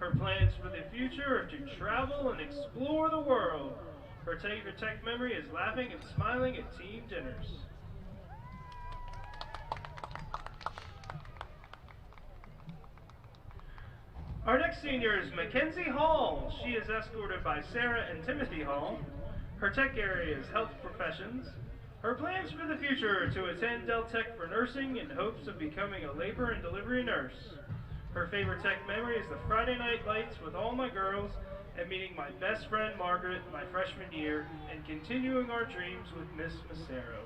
Her plans for the future are to travel and explore the world. Her favorite tech memory is laughing and smiling at team dinners. Our next senior is Mackenzie Hall. She is escorted by Sarah and Timothy Hall. Her tech area is health professions. Her plans for the future are to attend Deltech for nursing in hopes of becoming a labor and delivery nurse. Her favorite tech memory is the Friday night lights with all my girls and meeting my best friend Margaret my freshman year and continuing our dreams with Miss Massero.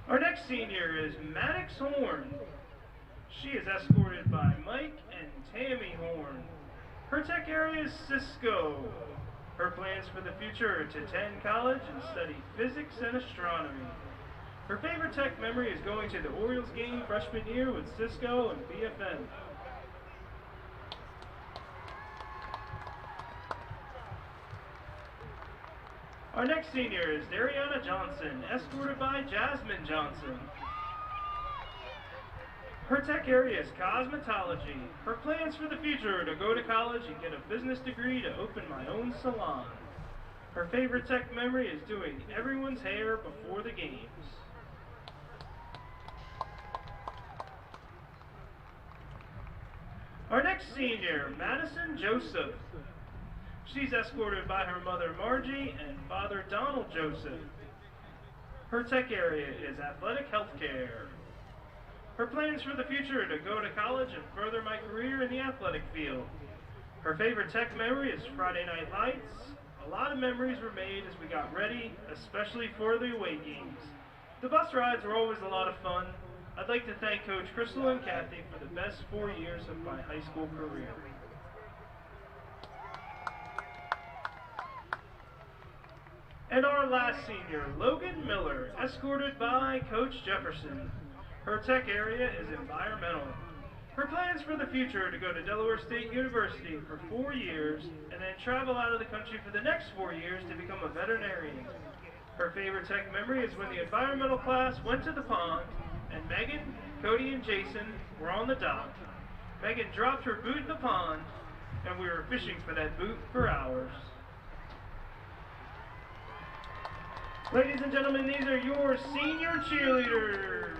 Our next senior is Maddox Horn. She is escorted by Mike and Tammy Horn. Her tech area is Cisco. Her plans for the future are to attend college and study physics and astronomy. Her favorite tech memory is going to the Orioles game freshman year with Cisco and BFN. Our next senior is Dariana Johnson, escorted by Jasmine Johnson. Her tech area is cosmetology. Her plans for the future are to go to college and get a business degree to open my own salon. Her favorite tech memory is doing everyone's hair before the games. Our next senior, Madison Joseph. She's escorted by her mother Margie and father Donald Joseph. Her tech area is athletic healthcare. Her plans for the future are to go to college and further my career in the athletic field. Her favorite tech memory is Friday night lights. A lot of memories were made as we got ready, especially for the away games. The bus rides were always a lot of fun. I'd like to thank Coach Crystal and Kathy for the best 4 years of my high school career. And our last senior, Logan Miller, escorted by Coach Jefferson. Her tech area is environmental. Her plans for the future are to go to Delaware State University for 4 years and then travel out of the country for the next 4 years to become a veterinarian. Her favorite tech memory is when the environmental class went to the pond and Megan, Cody, and Jason were on the dock. Megan dropped her boot in the pond and we were fishing for that boot for hours. Ladies and gentlemen, these are your senior cheerleaders.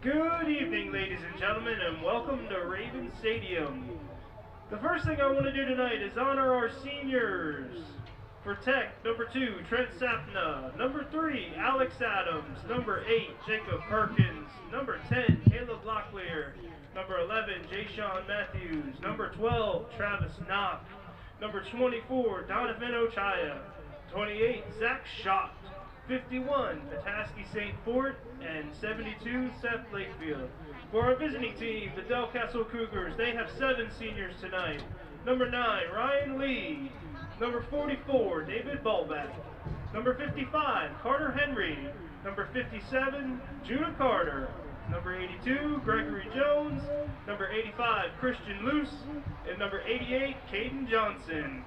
Good evening, ladies and gentlemen, and welcome to Raven Stadium. The first thing I want to do tonight is honor our seniors. For Tech, number 2, Trent Sapna. Number 3, Alex Adams. Number 8, Jacob Perkins. Number 10, Caleb Locklear. Number 11, Jay Sean Matthews. Number 12, Travis Knock. Number 24, Donovan Ochaya. 28, Zach Schott. 51, Petoskey St. Fort, and 72, Seth Lakefield. For our visiting team, the Delcastle Cougars, they have 7 seniors tonight. Number 9, Ryan Lee. Number 44, David Ballback. Number 55, Carter Henry. Number 57, Judah Carter. Number 82, Gregory Jones. Number 85, Christian Luce. And number 88, Caden Johnson.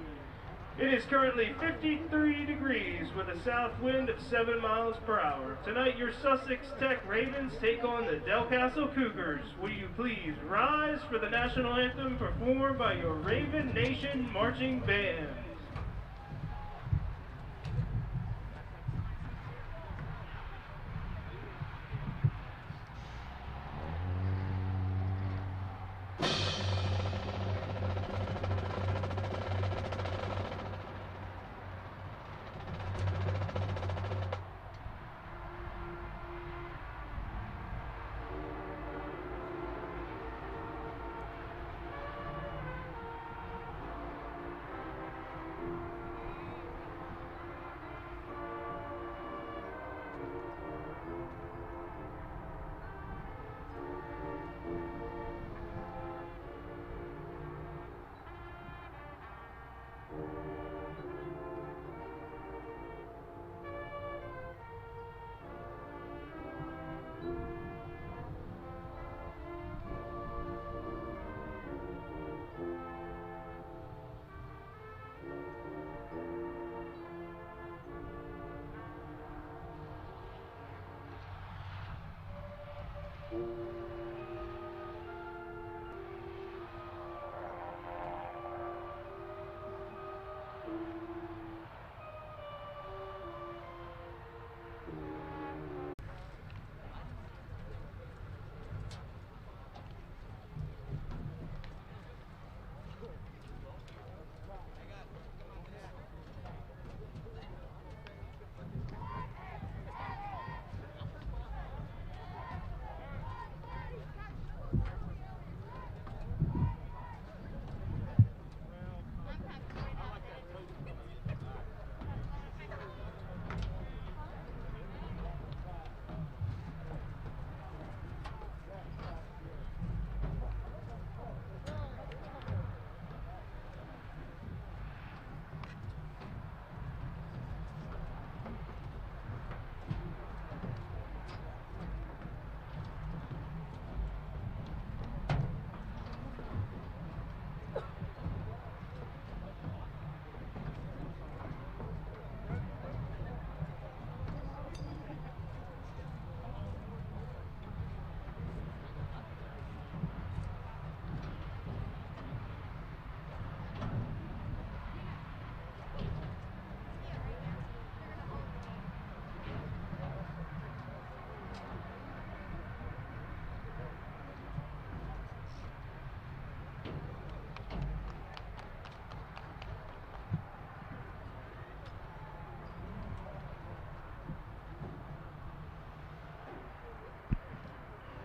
It is currently 53 degrees with a south wind of 7 miles per hour. Tonight, your Sussex Tech Ravens take on the Delcastle Cougars. Will you please rise for the national anthem performed by your Raven Nation marching band?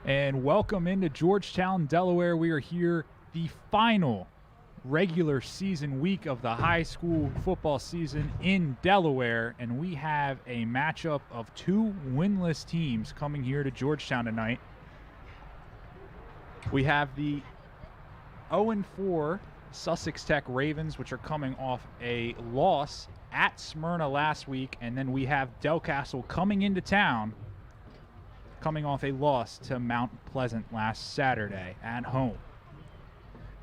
And welcome into Georgetown, Delaware. We are here the final regular season week of the high school football season in Delaware, and we have a matchup of two winless teams coming here to Georgetown tonight. We have the 0-4 Sussex Tech Ravens, which are coming off a loss at Smyrna last week, and then we have Delcastle coming into town, coming off a loss to Mount Pleasant last Saturday at home.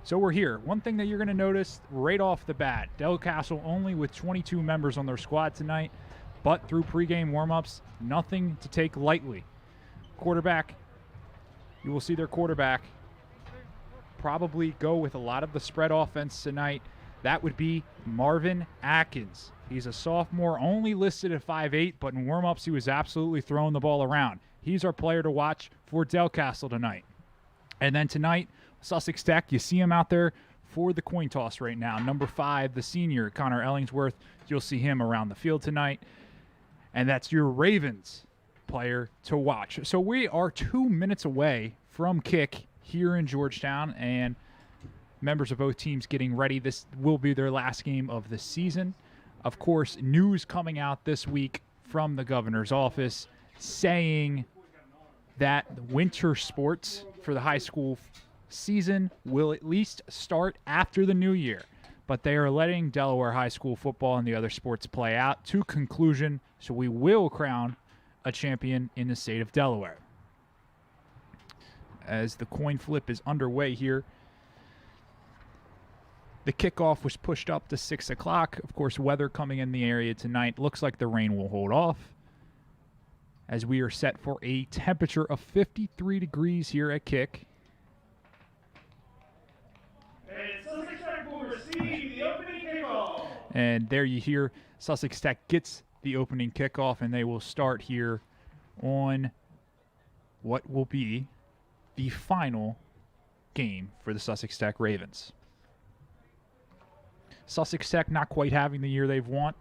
So we're here. One thing that you're going to notice right off the bat, Delcastle only with 22 members on their squad tonight, but through pregame warmups, nothing to take lightly. Quarterback, you will see their quarterback probably go with a lot of the spread offense tonight. That would be Marvin Atkins. He's a sophomore, only listed at 5'8", but in warmups he was absolutely throwing the ball around. He's our player to watch for Delcastle tonight. And then tonight, Sussex Tech, you see him out there for the coin toss right now. Number 5, the senior, Connor Ellingsworth. You'll see him around the field tonight. And that's your Ravens player to watch. So we are 2 minutes away from kick here in Georgetown, and members of both teams getting ready. This will be their last game of the season. Of course, news coming out this week from the governor's office saying that winter sports for the high school season will at least start after the new year, but they are letting Delaware high school football and the other sports play out to conclusion, so we will crown a champion in the state of Delaware. As the coin flip is underway here, the kickoff was pushed up to 6 o'clock. Of course, weather coming in the area tonight. Looks like the rain will hold off, as we are set for a temperature of 53 degrees here at kick. And Sussex Tech will receive the opening kickoff. And there you hear Sussex Tech gets the opening kickoff, and they will start here on what will be the final game for the Sussex Tech Ravens. Sussex Tech not quite having the year they've want,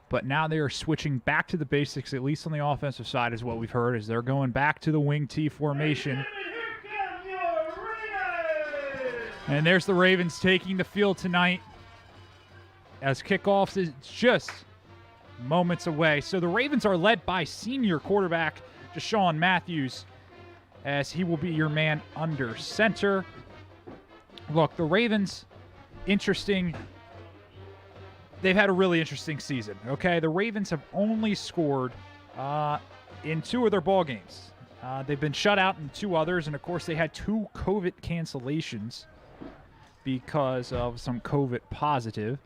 but now they are switching back to the basics, at least on the offensive side, is what we've heard, as they're going back to the wing T formation. And there's the Ravens taking the field tonight, as kickoffs is just moments away. So the Ravens are led by senior quarterback Deshaun Matthews, as he will be your man under center. Look, the Ravens, interesting. They've had a really interesting season, okay? The Ravens have only scored in 2 of their ball games. They've been shut out in 2 others, and of course they had 2 COVID cancellations because of some COVID positive.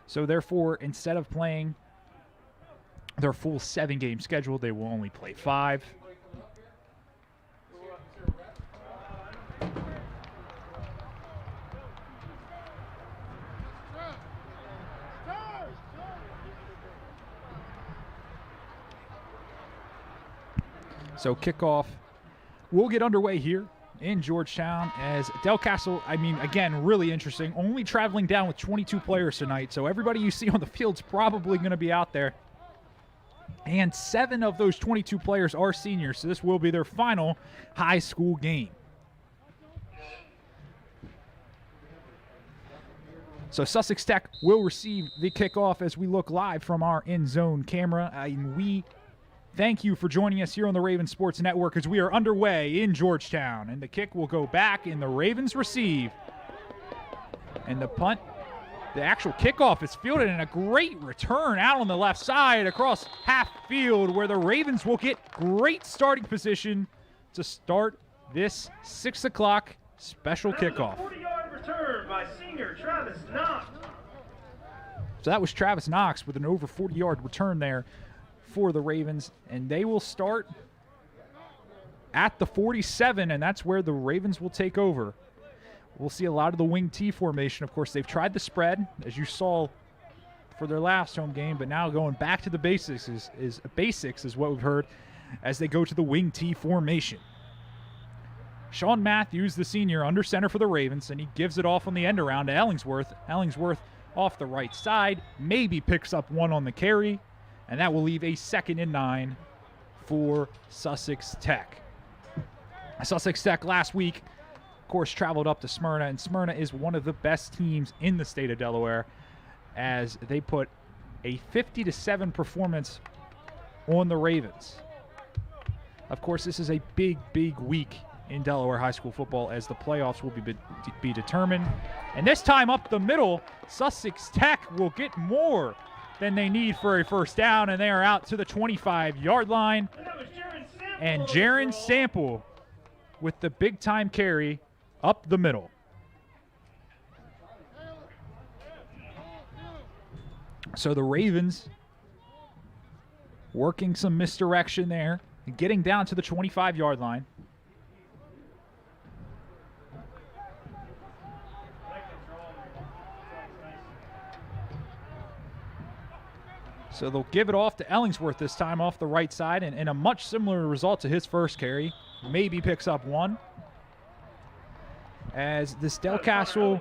So therefore, instead of playing their full 7-game schedule, they will only play 5. So kickoff will get underway here in Georgetown, as Delcastle, again, really interesting, only traveling down with 22 players tonight. So everybody you see on the field's probably going to be out there. And 7 of those 22 players are seniors, so this will be their final high school game. So Sussex Tech will receive the kickoff as we look live from our in-zone camera. We thank you for joining us here on the Ravens Sports Network as we are underway in Georgetown. And the kick will go back, and the Ravens receive. And the punt, the actual kickoff is fielded in a great return out on the left side across half field, where the Ravens will get great starting position to start this 6 o'clock special kickoff. 40-yard return by senior Travis Knox. So that was Travis Knox with an over 40-yard return there for the Ravens, and they will start at the 47, and that's where the Ravens will take over. We'll see a lot of the wing T formation. Of course, they've tried the spread, as you saw for their last home game, but now going back to the basics is what we've heard, as they go to the wing T formation. Sean Matthews, the senior, under center for the Ravens, and he gives it off on the end around to Ellingsworth. Ellingsworth off the right side, maybe picks up 1 on the carry, and that will leave a 2nd and 9 for Sussex Tech. Sussex Tech last week, of course, traveled up to Smyrna, and Smyrna is one of the best teams in the state of Delaware, as they put a 50-7 performance on the Ravens. Of course, this is a big, big week in Delaware high school football, as the playoffs will be determined. And this time up the middle, Sussex Tech will get more than they need for a first down, and they are out to the 25-yard line. And Jaron Sample with the big-time carry up the middle. So the Ravens working some misdirection there and getting down to the 25-yard line. So they'll give it off to Ellingsworth this time off the right side, and a much similar result to his first carry. Maybe picks up one. As this Delcastle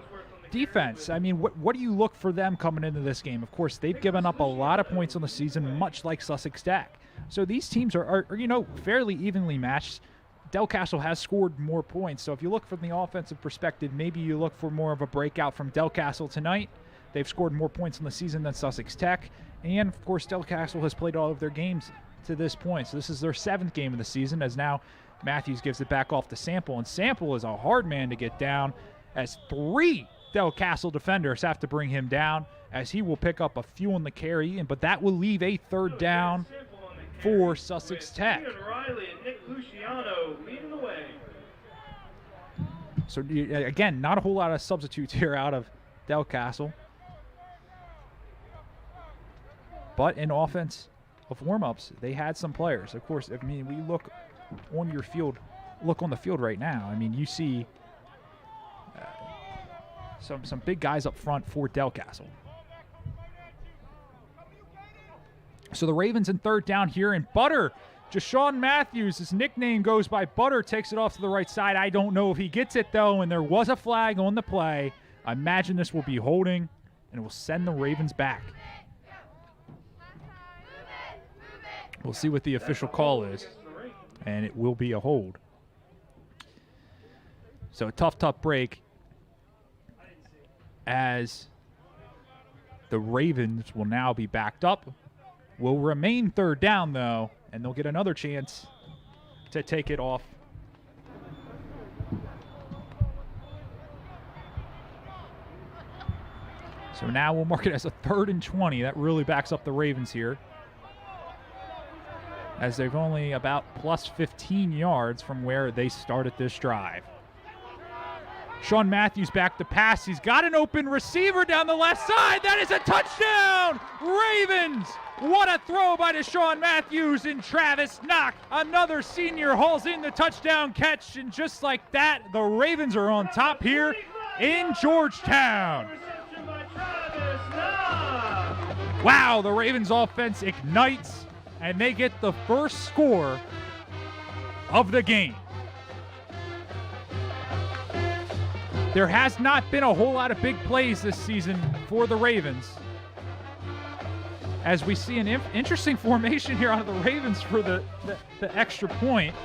defense, I mean, what do you look for them coming into this game? Of course, they've given up a lot of points on the season, much like Sussex Tech. So these teams are fairly evenly matched. Delcastle has scored more points. So if you look from the offensive perspective, maybe you look for more of a breakout from Delcastle tonight. They've scored more points in the season than Sussex Tech. And, of course, Delcastle has played all of their games to this point. So this is their 7th game of the season, as now Matthews gives it back off to Sample. And Sample is a hard man to get down, as 3 Delcastle defenders have to bring him down, as he will pick up a few on the carry. But that will leave a 3rd down for Sussex Tech. Riley and Nick Luciano leading the way. So, again, not a whole lot of substitutes here out of Delcastle. But in offense of warm-ups, they had some players. Of course, I mean, we look on your field, look on the field right now. I mean, you see some big guys up front for Delcastle. So the Ravens in 3rd down here, and Butter, Jashawn Matthews, his nickname goes by Butter, takes it off to the right side. I don't know if he gets it, though, and there was a flag on the play. I imagine this will be holding, and it will send the Ravens back. We'll see what the official call is, and it will be a hold. So a tough break, as the Ravens will now be backed up. Will remain 3rd down, though, and they'll get another chance to take it off. So now we'll mark it as a 3rd and 20. That really backs up the Ravens here, as they've only about plus 15 yards from where they started this drive. Sean Matthews back to pass. He's got an open receiver down the left side. That is a touchdown! Ravens! What a throw by Deshaun Matthews, and Travis Knock, another senior, hauls in the touchdown catch. And just like that, the Ravens are on top here in Georgetown. Wow, the Ravens offense ignites, and they get the first score of the game. There has not been a whole lot of big plays this season for the Ravens, as we see an interesting formation here out of the Ravens for the extra point,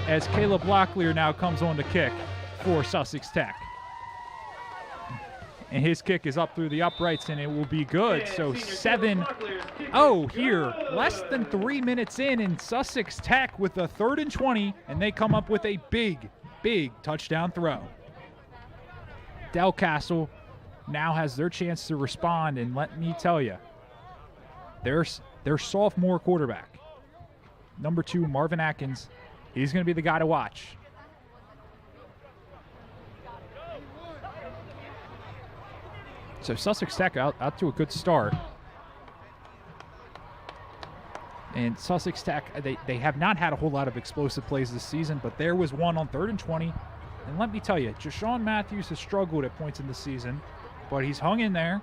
as Caleb Locklear now comes on to kick for Sussex Tech. And his kick is up through the uprights, and it will be good. So 7-0 here, less than 3 minutes in, and Sussex Tech with a 3rd and 20, and they come up with a big touchdown throw. Delcastle now has their chance to respond, and let me tell you, their sophomore quarterback, number 2, Marvin Atkins, he's going to be the guy to watch. So Sussex Tech out to a good start. And Sussex Tech, they have not had a whole lot of explosive plays this season, but there was one on 3rd and 20. And let me tell you, Jashawn Matthews has struggled at points in the season, but he's hung in there.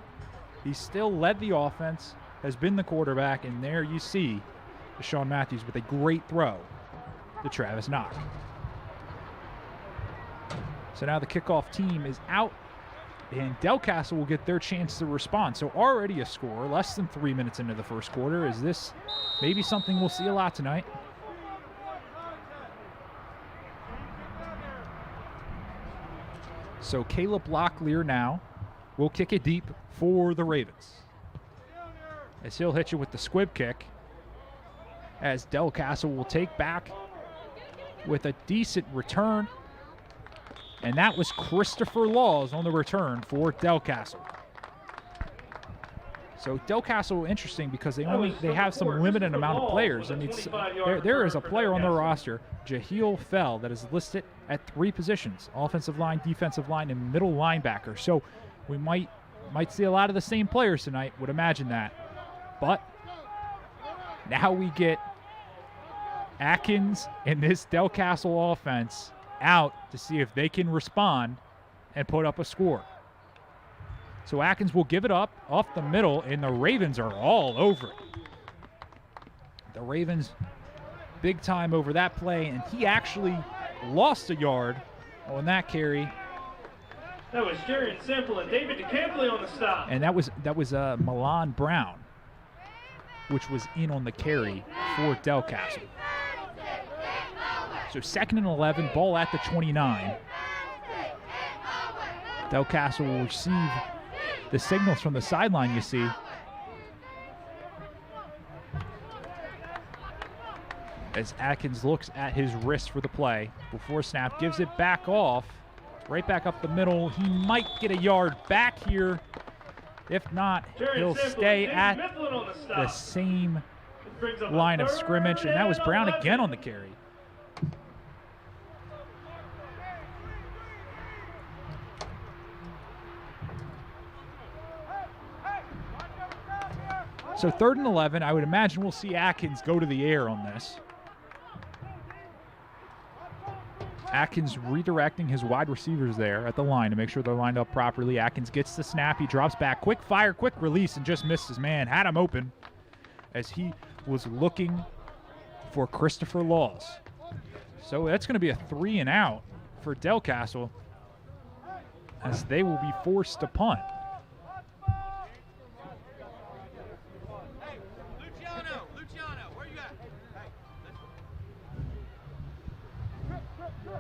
He's still led the offense, has been the quarterback, and there you see Jashawn Matthews with a great throw to Travis Knock. So now the kickoff team is out, And Delcastle will get their chance to respond. So already a score, less than 3 minutes into the first quarter. Is this maybe something we'll see a lot tonight? So Caleb Locklear now will kick it deep for the Ravens, as he'll hit you with the squib kick, as Delcastle will take back with a decent return. And that was Christopher Laws on the return for Delcastle. So Delcastle, interesting because they have some limited amount of players, and there is a player on their roster, Jahiel Fell, that is listed at 3 positions: offensive line, defensive line, and middle linebacker. So we might see a lot of the same players tonight, would imagine that. But now we get Atkins and this Delcastle offense out to see if they can respond and put up a score. So Atkins will give it up off the middle, and the Ravens are all over it. The Ravens big time over that play, and he actually lost a yard on that carry. That was Jarian Sample and David DeCampley on the stop. And that was Milan Brown, which was in on the carry for Delcastle. So 2nd and 11, ball at the 29. Delcastle will receive the signals from the sideline, you see. As Atkins looks at his wrist for the play before snap, gives it back off, right back up the middle. He might get a yard back here. If not, he'll stay at the same line of scrimmage, and that was Brown again on the carry. So 3rd and 11, I would imagine we'll see Atkins go to the air on this. Atkins redirecting his wide receivers there at the line to make sure they're lined up properly. Atkins gets the snap. He drops back. Quick fire, quick release, and just missed his man. Had him open as he was looking for Christopher Laws. So that's going to be a 3 and out for Delcastle, as they will be forced to punt.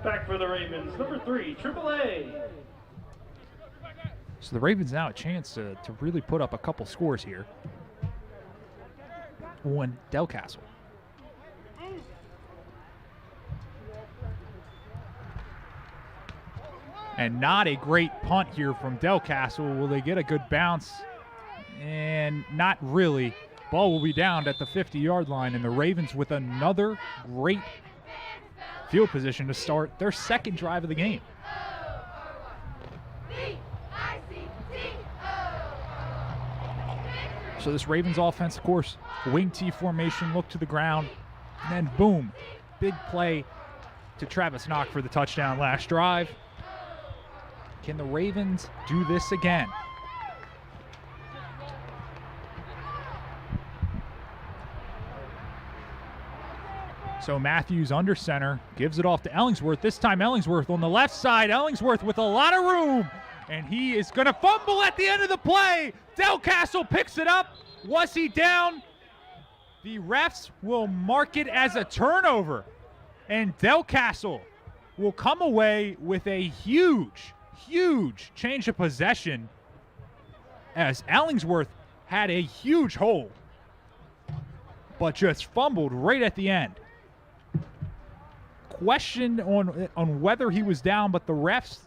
Back for the Ravens, number 3, AAA. So the Ravens now a chance to really put up a couple scores here on Delcastle. And not a great punt here from Delcastle. Will they get a good bounce? And not really. Ball will be down at the 50-yard line, and the Ravens with another great field position to start their 2nd drive of the game. So this Ravens offense, of course, wing T formation, look to the ground, and then boom, big play to Travis Knock for the touchdown last drive. Can the Ravens do this again? So Matthews under center, gives it off to Ellingsworth. This time Ellingsworth on the left side. Ellingsworth with a lot of room, and he is going to fumble at the end of the play. Delcastle picks it up. Was he down? The refs will mark it as a turnover, and Delcastle will come away with a huge change of possession, as Ellingsworth had a huge hole, but just fumbled right at the end. Question on whether he was down, but the refs,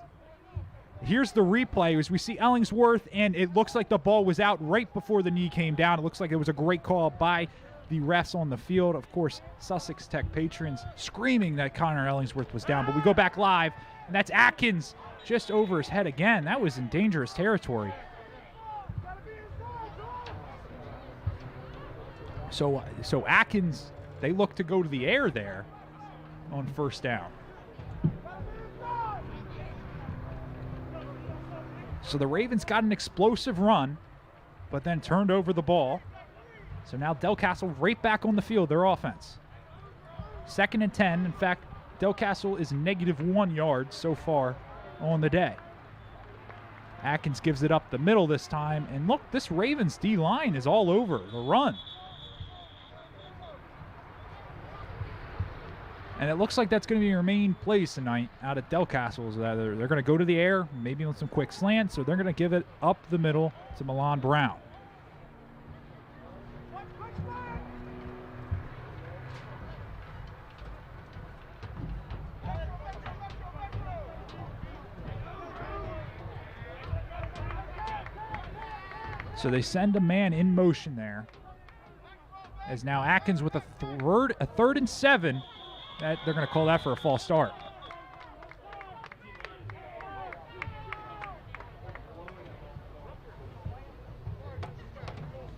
here's the replay as we see Ellingsworth, and it looks like the ball was out right before the knee came down. It looks like it was a great call by the refs on the field. Of course, Sussex Tech patrons screaming that Connor Ellingsworth was down, but we go back live, and that's Atkins just over his head again. That was in dangerous territory. So Atkins, they look to go to the air there on 1st down. So the Ravens got an explosive run, but then turned over the ball. So now Delcastle right back on the field, their offense. 2nd and 10. In fact, Delcastle is -1 yard so far on the day. Atkins gives it up the middle this time. And look, this Ravens D-line is all over the run. And it looks like that's going to be your main plays tonight out at Delcastle. They're going to go to the air, maybe on some quick slants, so they're going to give it up the middle to Milan Brown. So they send a man in motion there. As now Atkins with a third and 7. They're going to call that for a false start.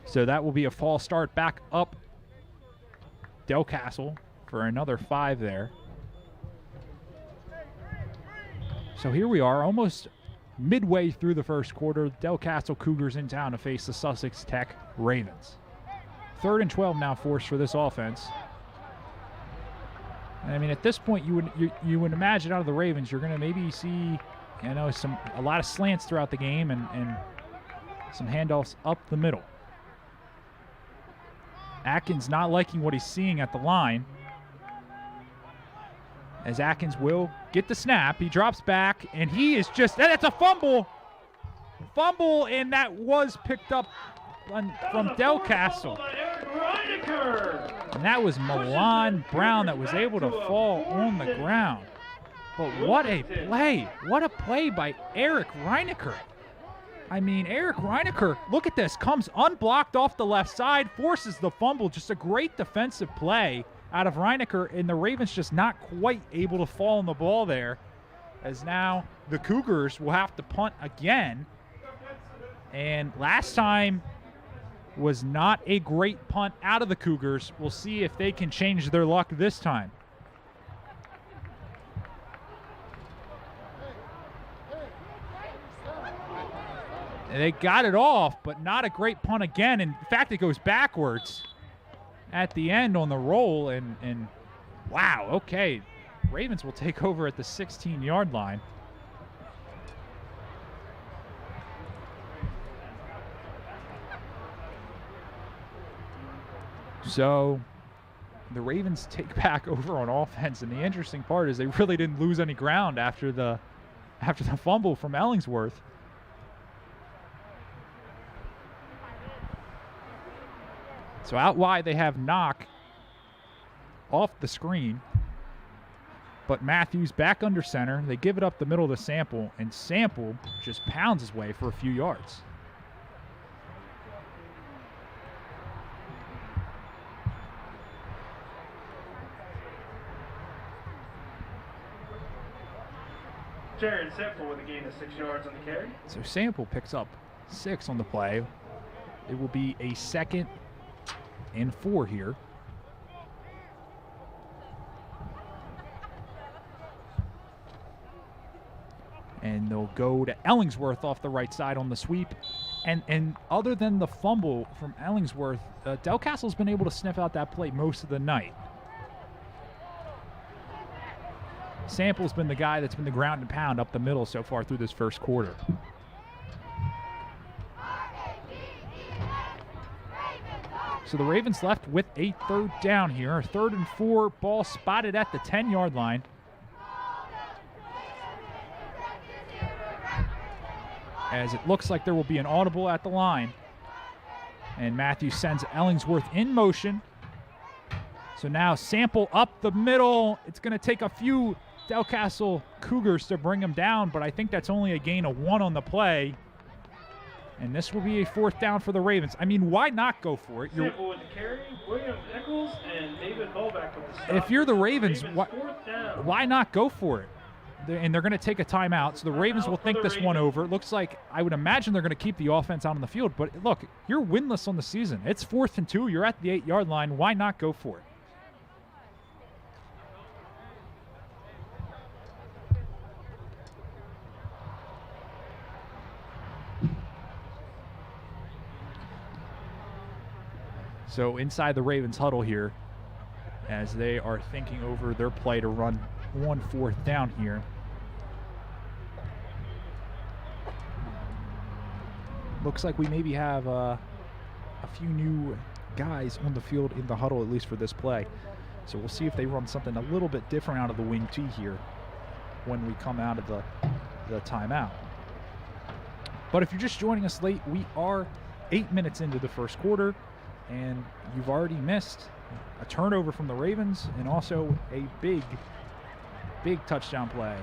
So that will be a false start back up Delcastle for another 5 there. So here we are, almost midway through the first quarter. Delcastle Cougars in town to face the Sussex Tech Ravens. 3rd and 12 now forced for this offense. And I mean, at this point, you would imagine out of the Ravens, you're going to maybe see, a lot of slants throughout the game and some handoffs up the middle. Atkins not liking what he's seeing at the line. As Atkins will get the snap, he drops back, and he is that's a fumble. Fumble, and that was picked up from Delcastle. And that was Milan Brown that was able to fall on the ground. But what a play. What a play by Eric Reinecker. I mean, Eric Reinecker, look at this, comes unblocked off the left side, forces the fumble. Just a great defensive play out of Reinecker, and the Ravens just not quite able to fall on the ball there, as now the Cougars will have to punt again. And last time was not a great punt out of the Cougars. We'll see if they can change their luck this time. They got it off, but not a great punt again. In fact, it goes backwards at the end on the roll, and wow, okay. Ravens will take over at the 16-yard line. So the Ravens take back over on offense, and the interesting part is they really didn't lose any ground after the fumble from Ellingsworth. So out wide they have Knock off the screen, but Matthews back under center. They give it up the middle to Sample, and Sample just pounds his way for a few yards. Jared Sample with a gain of 6 yards on the carry. So Sample picks up 6 on the play. It will be a 2nd and 4 here. And they'll go to Ellingsworth off the right side on the sweep. And other than the fumble from Ellingsworth, Delcastle's been able to sniff out that play most of the night. Sample's been the guy that's been the ground and pound up the middle so far through this first quarter. So the Ravens left with a 3rd down here. 3rd and 4, ball spotted at the 10-yard line. As it looks like there will be an audible at the line. And Matthews sends Ellingsworth in motion. So now Sample up the middle. It's going to take a few Delcastle Cougars to bring him down, but I think that's only a gain of 1 on the play. And this will be a 4th down for the Ravens. I mean, why not go for it? Sample with the carry, William Nichols, and David Hallback with the stop. If you're the Ravens, down. Why not go for it? And they're going to take a timeout, so the Ravens will think this one over. It looks like, I would imagine they're going to keep the offense out on the field, but look, you're winless on the season. It's 4th and 2. You're at the 8-yard line. Why not go for it? So inside the Ravens huddle here, as they are thinking over their play to run 1 4th down here. Looks like we maybe have a few new guys on the field in the huddle, at least for this play. So we'll see if they run something a little bit different out of the wing T here when we come out of the timeout. But if you're just joining us late, we are 8 minutes into the first quarter, and you've already missed a turnover from the Ravens and also a big touchdown play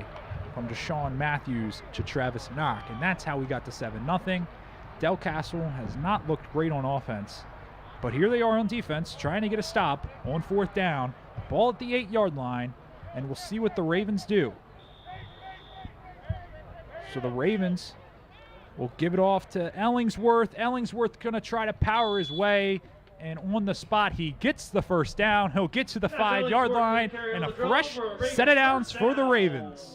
from Deshaun Matthews to Travis Knock, and that's how we got to 7-0. Delcastle has not looked great on offense, but here they are on defense trying to get a stop on 4th down, ball at the 8-yard line, and we'll see what the Ravens do. So the Ravens will give it off to Ellingsworth. Ellingsworth going to try to power his way, and on the spot he gets the first down. He'll get to the 5-yard line, and a fresh set of downs for the Ravens.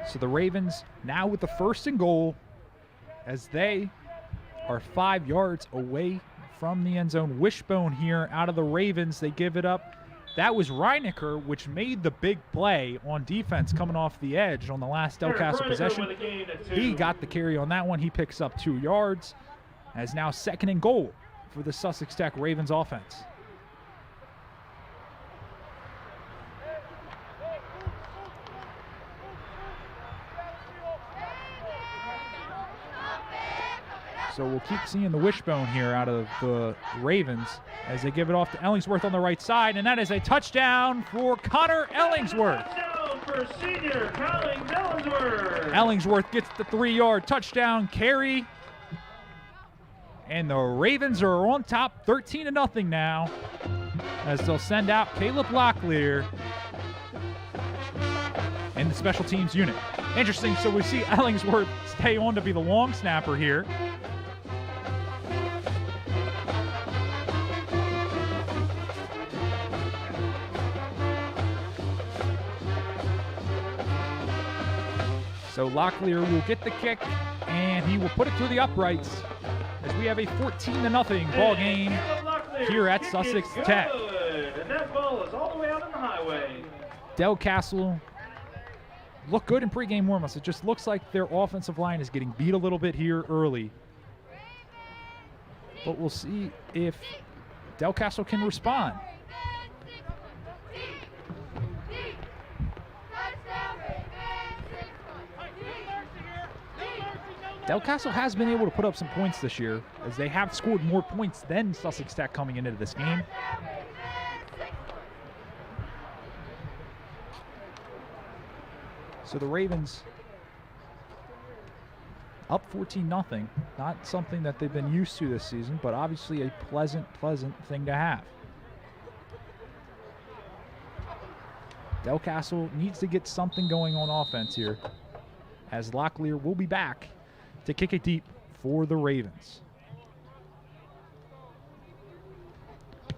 So the Ravens now with the 1st and goal, as they are 5 yards away from the end zone. Wishbone here out of the Ravens. They give it up. That was Reinecker, which made the big play on defense coming off the edge on the last Delcastle possession. He got the carry on that one. He picks up 2 yards. As now 2nd and goal for the Sussex Tech Ravens offense. So we'll keep seeing the wishbone here out of the Ravens as they give it off to Ellingsworth on the right side, and that is a touchdown for Connor Ellingsworth. Touchdown for senior Collins Ellingsworth. Ellingsworth gets the 3-yard touchdown carry, and the Ravens are on top 13-0 now as they'll send out Caleb Locklear in the special teams unit. Interesting, so we see Ellingsworth stay on to be the long snapper here. So Locklear will get the kick, and he will put it through the uprights as we have a 14-0 ball game here at Sussex Tech. And that ball is all the way out on the highway. Delcastle look good in pregame warmups. It just looks like their offensive line is getting beat a little bit here early. But we'll see if Delcastle can respond. Delcastle has been able to put up some points this year, as they have scored more points than Sussex Tech coming into this game. So the Ravens up 14-0. Not something that they've been used to this season, but obviously a pleasant thing to have. Delcastle needs to get something going on offense here, as Locklear will be back to kick it deep for the Ravens.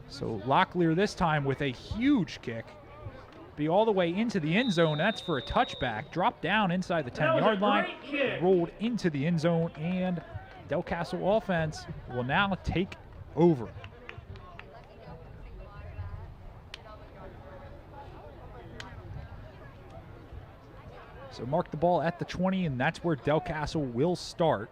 So Locklear this time with a huge kick. Be all the way into the end zone. That's for a touchback. Dropped down inside the 10-yard line. Rolled into the end zone, and Delcastle offense will now take over. So mark the ball at the 20, and that's where Delcastle will start.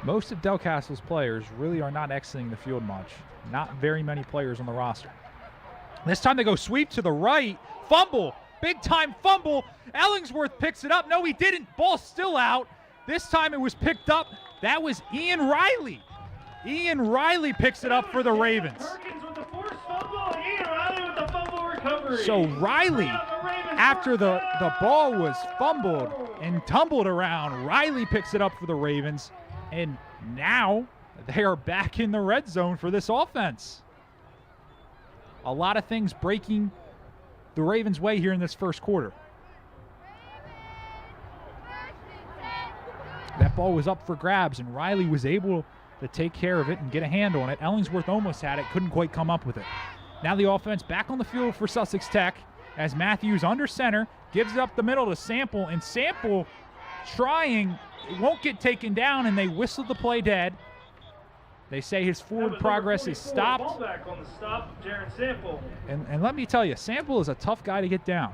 Most of Delcastle's players really are not exiting the field much. Not very many players on the roster. This time they go sweep to the right. Fumble. Big time fumble. Ellingsworth picks it up. No, he didn't. Ball's still out. This time it was picked up. That was Ian Riley. Ian Riley picks it up for the Ravens. Perkins with the forced fumble. Ian Riley with the fumble recovery. So Riley, after the ball was fumbled and tumbled around, Riley picks it up for the Ravens. And now they are back in the red zone for this offense. A lot of things breaking the Ravens' way here in this first quarter. That ball was up for grabs, and Riley was able to take care of it and get a hand on it. Ellingsworth almost had it, couldn't quite come up with it. Now the offense back on the field for Sussex Tech as Matthews under center, gives it up the middle to Sample, and Sample trying, it won't get taken down, and they whistle the play dead. They say his forward progress is stopped. Ball back on the stop of Jaron Sample. And let me tell you, Sample is a tough guy to get down.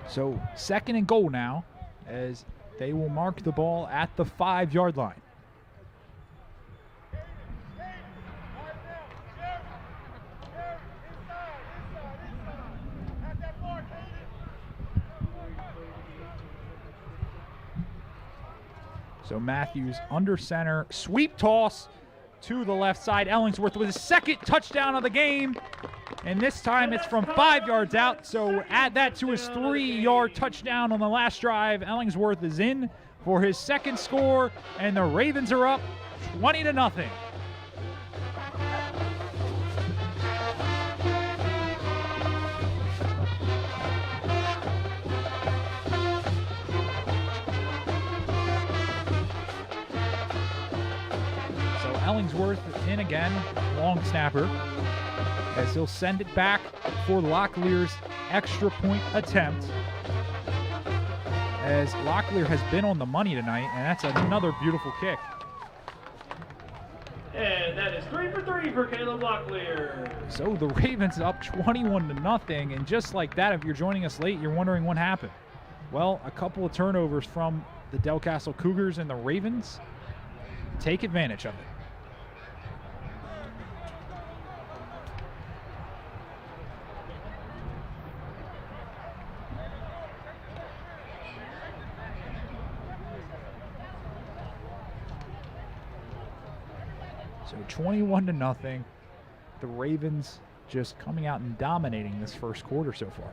So 2nd and goal now, as they will mark the ball at the 5-yard line. So Matthews under center, sweep toss to the left side. Ellingsworth with his 2nd touchdown of the game, and this time it's from 5 yards out. So add that to his 3-yard touchdown on the last drive. Ellingsworth is in for his 2nd score, and the Ravens are up 20-0. Ellingsworth in again, long snapper, as he'll send it back for Locklear's extra point attempt. As Locklear has been on the money tonight, and that's another beautiful kick. And that is 3 for 3 for Caleb Locklear. So the Ravens up 21-0, and just like that, if you're joining us late, you're wondering what happened. Well, a couple of turnovers from the Delcastle Cougars, and the Ravens take advantage of it. So 21-0. The Ravens just coming out and dominating this first quarter so far.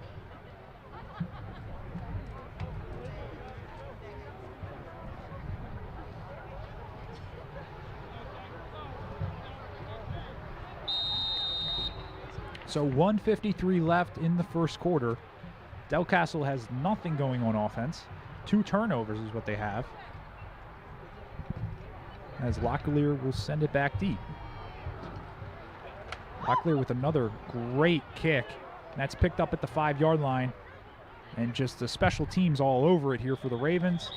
So 1:53 left in the first quarter. Delcastle has nothing going on offense. 2 turnovers is what they have, as Locklear will send it back deep. Locklear with another great kick. That's picked up at the 5-yard line. And just the special teams all over it here for the Ravens.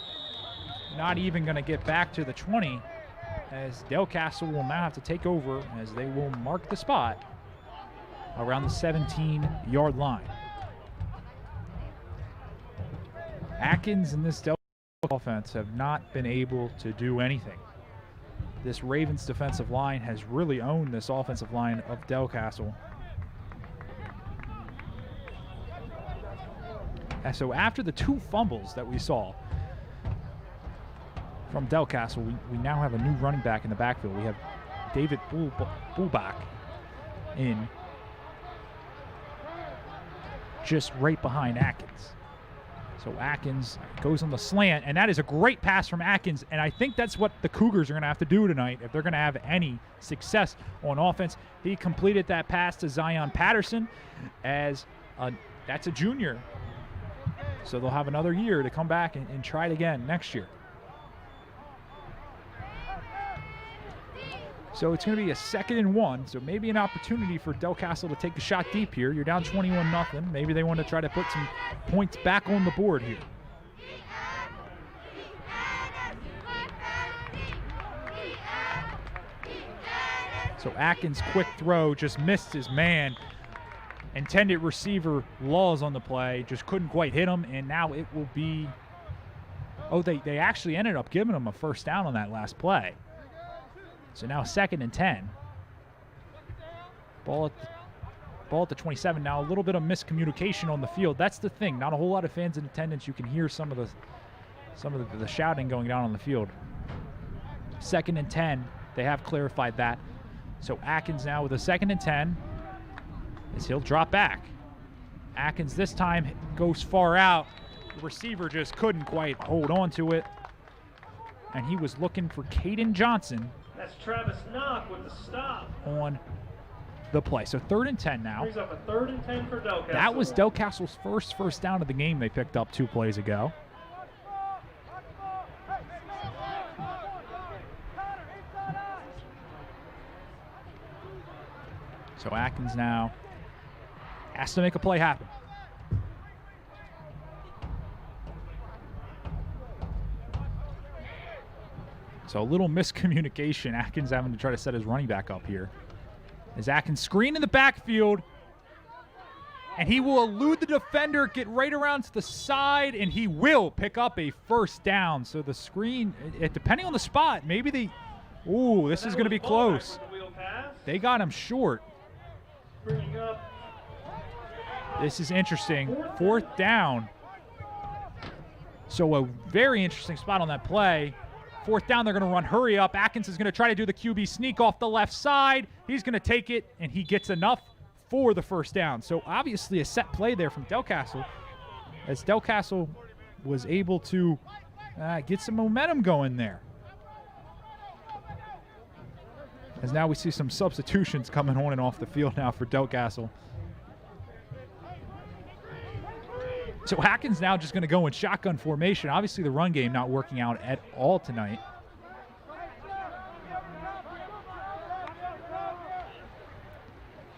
Not even going to get back to the 20, as Delcastle will now have to take over, as they will mark the spot around the 17-yard line. Atkins and this Delcastle offense have not been able to do anything. This Ravens defensive line has really owned this offensive line of Delcastle. And so after the 2 fumbles that we saw from Delcastle, we now have a new running back in the backfield. We have David Bulbach in, just right behind Atkins. So Atkins goes on the slant, and that is a great pass from Atkins, and I think that's what the Cougars are going to have to do tonight if they're going to have any success on offense. He completed that pass to Zion Patterson, as that's a junior. So they'll have another year to come back and try it again next year. So it's going to be a 2nd and 1, so maybe an opportunity for Delcastle to take a shot deep here. You're down 21-0. Maybe they want to try to put some points back on the board here. So Atkins' quick throw just missed his man. Intended receiver Laws on the play, just couldn't quite hit him, and now it will be... Oh, they actually ended up giving him a first down on that last play. So now 2nd and 10. Ball at the 27. Now a little bit of miscommunication on the field. That's the thing. Not a whole lot of fans in attendance. You can hear some of the shouting going down on the field. 2nd and 10. They have clarified that. So Atkins now with a 2nd and 10, as he'll drop back. Atkins this time goes far out. The receiver just couldn't quite hold on to it, and he was looking for Caden Johnson. That's Travis Knock with the stop on the play. So 3rd and 10 now. Brings up a 3rd and 10 for Delcastle. That was Delcastle's first down of the game they picked up 2 plays ago. So Atkins now has to make a play happen. So a little miscommunication. Atkins having to try to set his running back up here. As Atkins screen in the backfield. And he will elude the defender, get right around to the side, and he will pick up a first down. So the screen, depending on the spot, maybe they... Ooh, this is going to be close. They got him short. This is interesting. Fourth down. So a very interesting spot on that play. Fourth down, they're going to run hurry up. Atkins is going to try to do the QB sneak off the left side. He's going to take it, and he gets enough for the first down. So obviously a set play there from Delcastle, as Delcastle was able to get some momentum going there. As now we see some substitutions coming on and off the field now for Delcastle. So Atkins now just going to go in shotgun formation. Obviously the run game not working out at all tonight.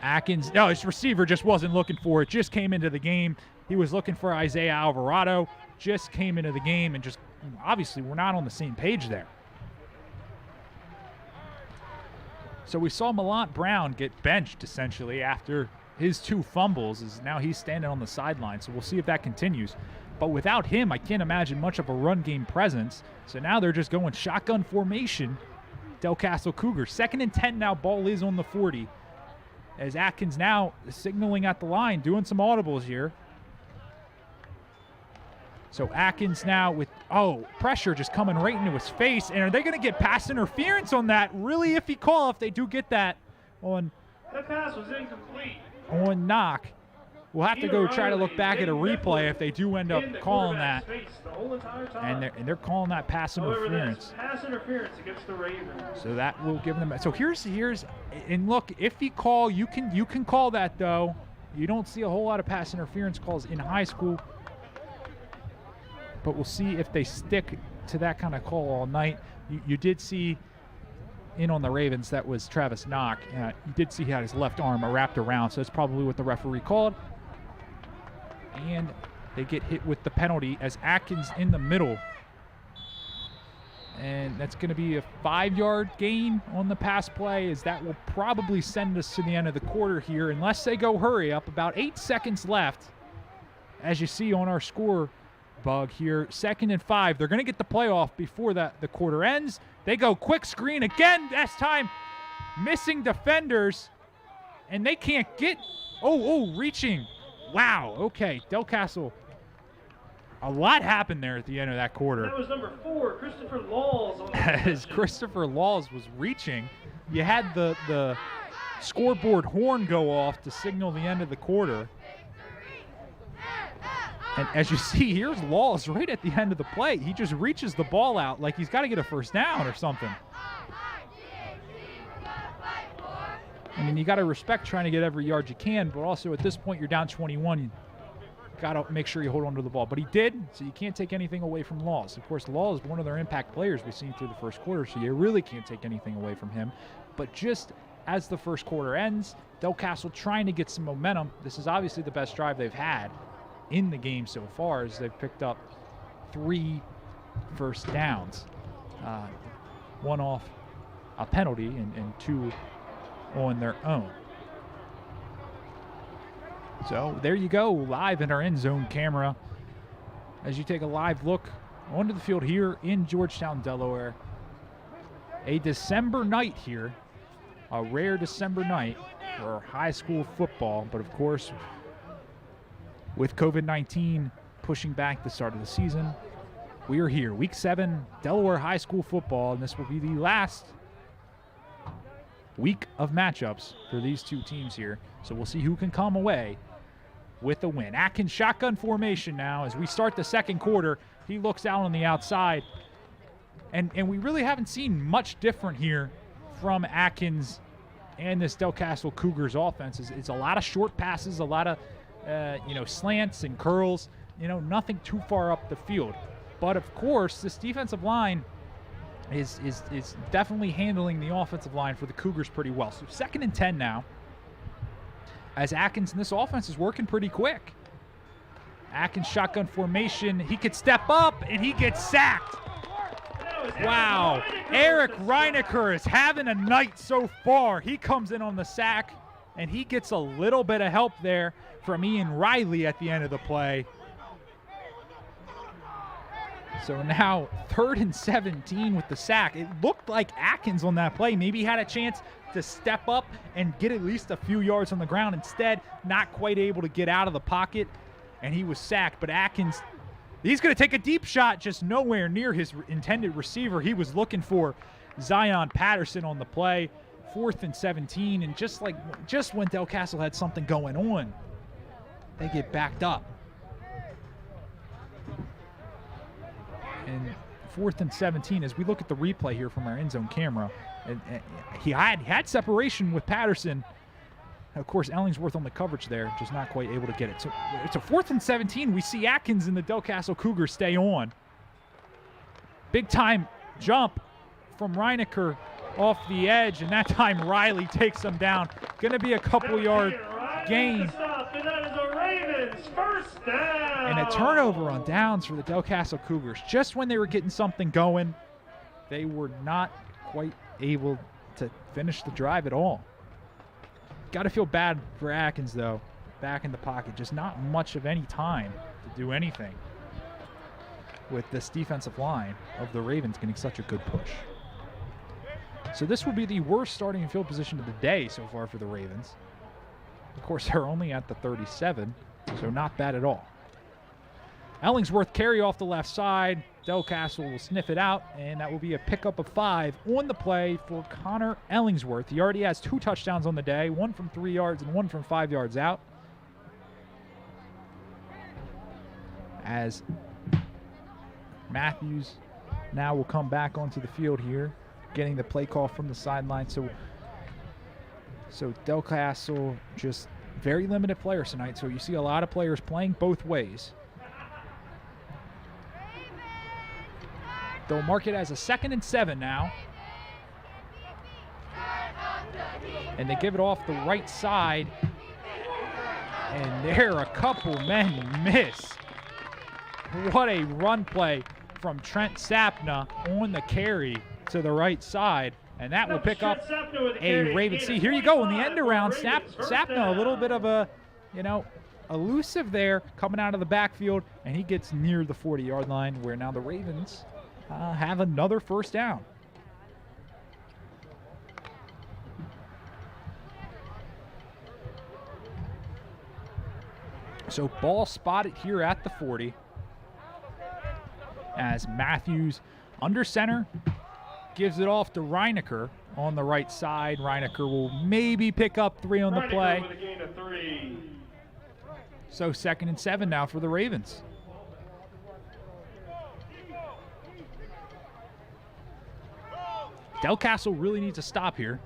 Atkins, no, his receiver just wasn't looking for it, just came into the game. He was looking for Isaiah Alvarado, just came into the game, and just obviously we're not on the same page there. So we saw Malont Brown get benched essentially after his 2 fumbles, as now he's standing on the sideline. So we'll see if that continues. But without him, I can't imagine much of a run game presence. So now they're just going shotgun formation. Delcastle Cougars. 2nd and 10 now, ball is on the 40. As Atkins now signaling at the line, doing some audibles here. So Atkins now with, pressure just coming right into his face. And are they going to get pass interference on that? Really iffy call if they do get that on. That pass was incomplete. On knock. We'll have to go try to look back at a replay if they do end up calling that. And they're calling that pass interference. Pass interference against the Ravens. So that will give them. So here's and look, if you call, you can call that though. You don't see a whole lot of pass interference calls in high school. But we'll see if they stick to that kind of call all night. You did see in on the Ravens, that was Travis Knock. You did see he had his left arm wrapped around, so that's probably what the referee called. And they get hit with the penalty as Atkins in the middle. And that's going to be a 5-yard gain on the pass play, as that will probably send us to the end of the quarter here, unless they go hurry up. About 8 seconds left, as you see on our score bug here. 2nd and 5. They're going to get the play off before the quarter ends. They go quick screen again. This time missing defenders, and they can't get. Reaching. Wow. Okay, Delcastle. A lot happened there at the end of that quarter. That was number 4, Christopher Laws. As Christopher Laws was reaching, you had the scoreboard horn go off to signal the end of the quarter. And as you see, here's Laws right at the end of the play. He just reaches the ball out like he's got to get a first down or something. I mean, you got to respect trying to get every yard you can, but also at this point you're down 21. You got to make sure you hold on to the ball. But he did, so you can't take anything away from Laws. Of course, Laws is one of their impact players we've seen through the first quarter, so you really can't take anything away from him. But just as the first quarter ends, Delcastle trying to get some momentum. This is obviously the best drive they've had in the game so far, as they've picked up 3 first downs. 1 off a penalty and 2 on their own. So there you go, live in our end zone camera as you take a live look onto the field here in Georgetown, Delaware. A December night here, a rare December night for high school football, but of course with COVID-19 pushing back the start of the season, we are here. Week 7, Delaware high school football, and this will be the last week of matchups for these 2 teams here. So we'll see who can come away with the win. Atkins shotgun formation now as we start the second quarter. He looks out on the outside. And we really haven't seen much different here from Atkins and this Delcastle Cougars offense. It's a lot of short passes, a lot of slants and curls, nothing too far up the field. But of course, this defensive line is definitely handling the offensive line for the Cougars pretty well. So 2nd and 10 now. as Atkins in this offense is working pretty quick. Atkins shotgun formation. He could step up, and he gets sacked. Wow. Eric Reinecker is having a night so far. He comes in on the sack, and he gets a little bit of help there from Ian Riley at the end of the play. So now 3rd and 17 with the sack. It looked like Atkins on that play maybe had a chance to step up and get at least a few yards on the ground. Instead, not quite able to get out of the pocket, and he was sacked. But Atkins, he's going to take a deep shot just nowhere near his intended receiver. He was looking for Zion Patterson on the play. 4th and 17, and just when Delcastle had something going on, they get backed up. And 4th and 17, as we look at the replay here from our end zone camera, and he had separation with Patterson. Of course, Ellingsworth on the coverage there, just not quite able to get it. So it's a 4th and 17. We see Atkins and the Delcastle Cougars stay on. Big time jump from Reinecker off the edge, and that time Riley takes him down. Going to be a couple yard gain. And a turnover on downs for the Delcastle Cougars. Just when they were getting something going, they were not quite able to finish the drive at all. Got to feel bad for Atkins, though. Back in the pocket. Just not much of any time to do anything with this defensive line of the Ravens getting such a good push. So this will be the worst starting field position of the day so far for the Ravens. Of course, they're only at the 37, so not bad at all. Ellingsworth carry off the left side. Delcastle will sniff it out, and that will be a pickup of 5 on the play for Connor Ellingsworth. He already has 2 touchdowns on the day, 1 from 3 yards and 1 from 5 yards out. As Matthews now will come back onto the field here, getting the play call from the sideline. So Delcastle just very limited players tonight. So you see a lot of players playing both ways. They'll mark it as a 2nd and 7 now. And they give it off the right side. And there a couple men miss. What a run play from Trent Sapna on the carry to the right side. And that will pick up a Raven. See, here you go in the end around. Sapna, a little bit of a, elusive there coming out of the backfield. And he gets near the 40-yard line, where now the Ravens have another first down. So ball spotted here at the 40 as Matthews under center gives it off to Reinecker on the right side. Reinecker will maybe pick up 3 on the play. With a gain of 3. So 2nd and 7 now for the Ravens. Delcastle really needs to stop here.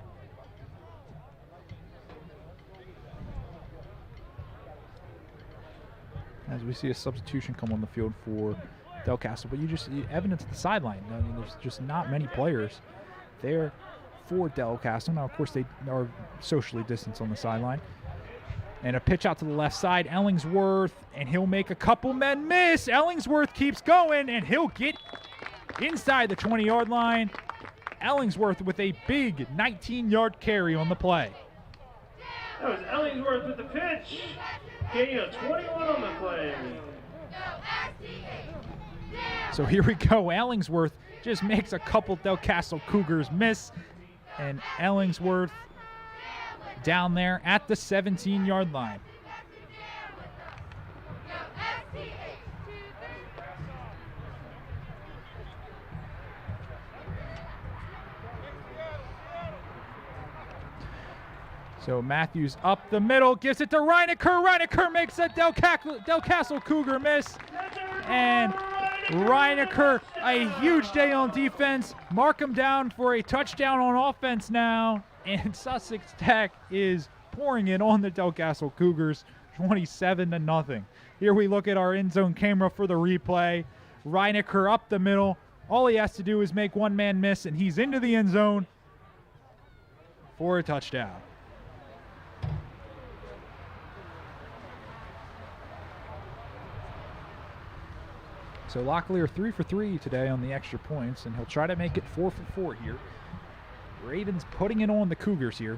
As we see a substitution come on the field for Delcastle, but evidence at the sideline. I mean, there's just not many players there for Delcastle. Now, of course, they are socially distanced on the sideline. And a pitch out to the left side, Ellingsworth, and he'll make a couple men miss. Ellingsworth keeps going, and he'll get inside the 20-yard line. Ellingsworth with a big 19-yard carry on the play. That was Ellingsworth with the pitch. Gain of 21 on the play. So here we go. Ellingsworth just makes a couple Delcastle Cougars miss. And Ellingsworth down there at the 17-yard line. So Matthews up the middle, gives it to Reinecker. Reinecker makes a Delcastle Cougar miss. And Reinecker, a huge day on defense. Mark him down for a touchdown on offense now. And Sussex Tech is pouring it on the Delcastle Cougars, 27-0. Here we look at our end zone camera for the replay. Reinecker up the middle. All he has to do is make one man miss, and he's into the end zone for a touchdown. So Locklear 3 for 3 today on the extra points, and he'll try to make it 4 for 4 here. Ravens putting it on the Cougars here.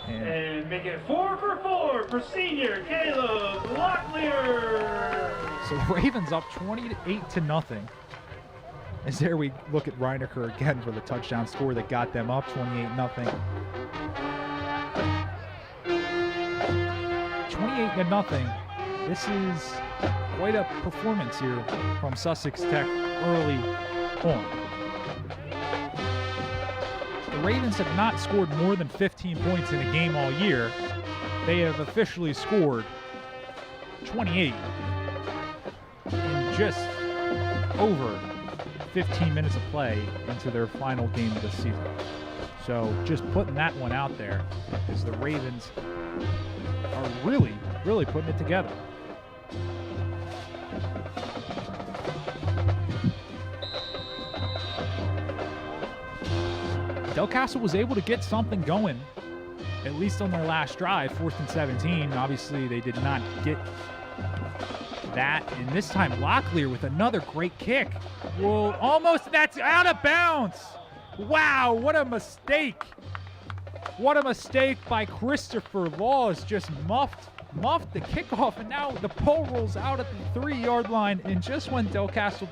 And making it 4 for 4 for senior Caleb Locklear. So the Ravens up 28-0. As there we look at Reinecker again for the touchdown score that got them up 28-0. 28-0. This is quite a performance here from Sussex Tech early on. The Ravens have not scored more than 15 points in a game all year. They have officially scored 28 in just over 15 minutes of play into their final game of the season. So just putting that one out there, as the Ravens are really putting it together. Delcastle was able to get something going, at least on their last drive, 4th and 17. Obviously, they did not get that. And this time, Locklear with another great kick. Well, almost, that's out of bounds. Wow, what a mistake. What a mistake by Christopher Laws. Just muffed the kickoff, and now the pole rolls out at the 3-yard line. And just when Delcastle,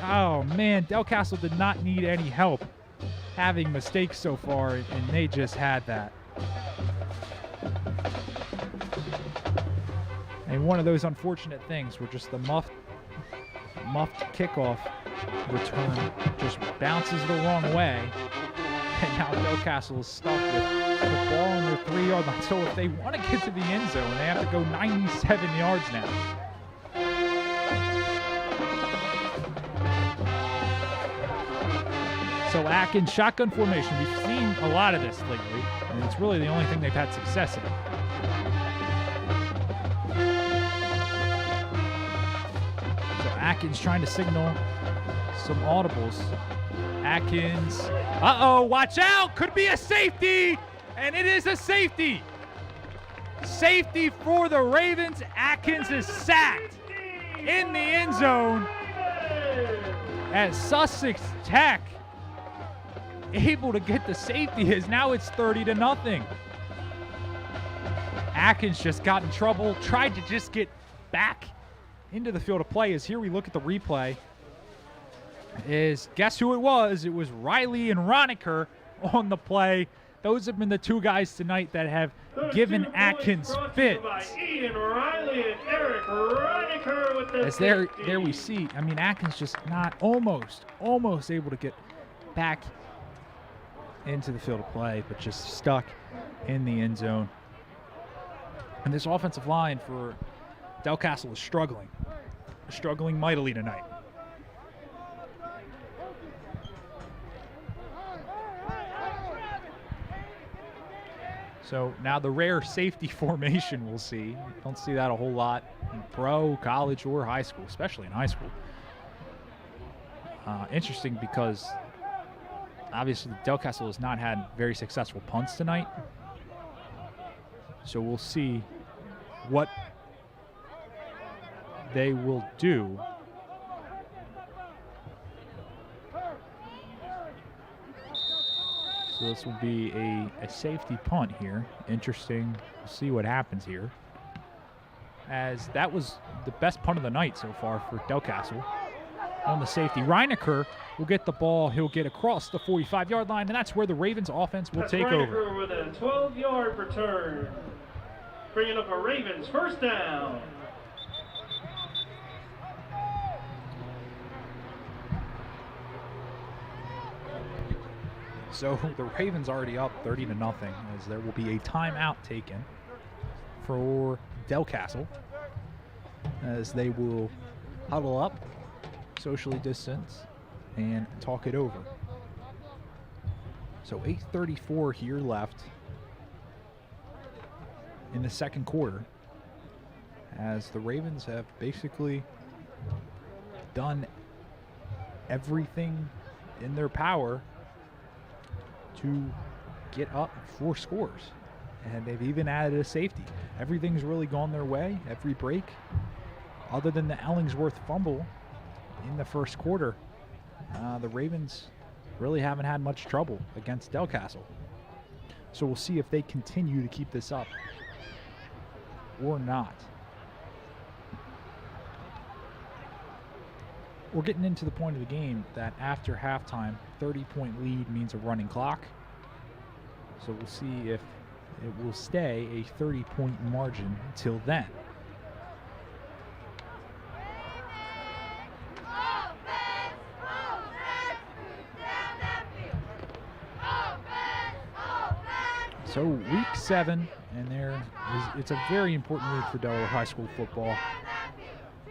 oh man, Delcastle did not need any help having mistakes so far, and they just had that. And one of those unfortunate things where just the muffed kickoff return just bounces the wrong way, and now Delcastle is stuck with the ball on their 3-yard line. So if they want to get to the end zone, they have to go 97 yards now. So Atkins, shotgun formation. We've seen a lot of this lately, and it's really the only thing they've had success in. So Atkins trying to signal some audibles. Atkins, watch out, could be a safety, and it is a safety. Safety for the Ravens. Atkins is sacked in the end zone as Sussex Tech able to get the safety, as now it's 30-0. Atkins just got in trouble, tried to just get back into the field of play. As here we look at the replay, is guess who it was? It was Riley and Roniker on the play. Those have been the two guys tonight that have given Atkins fits. Ian Riley and Eric Roniker with the as there we see, I mean, Atkins just not almost able to get back into the field of play, but just stuck in the end zone. And this offensive line for Delcastle is struggling mightily tonight. So now the rare safety formation we'll see. Don't see that a whole lot in pro, college, or high school, especially in high school. Interesting because obviously Delcastle has not had very successful punts tonight. So we'll see what they will do. So this will be a safety punt here. Interesting. We'll see what happens here, as that was the best punt of the night so far for Delcastle. On the safety, Reinecker will get the ball. He'll get across the 45-yard line, and that's where the Ravens offense will take over. Reinecker with a 12-yard return, bringing up a Ravens first down. So the Ravens already up 30-0, as there will be a timeout taken for Delcastle, as they will huddle up, socially distance, and talk it over. So 8:34 here left in the second quarter, as the Ravens have basically done everything in their power to get up 4 scores. And they've even added a safety. Everything's really gone their way. Every break other than the Ellingsworth fumble in the first quarter, the Ravens really haven't had much trouble against Delcastle. So we'll see if they continue to keep this up or not. We're getting into the point of the game that after halftime, 30-point lead means a running clock. So we'll see if it will stay a 30-point margin until then. So week 7, and it's a very important week for Delaware High School football.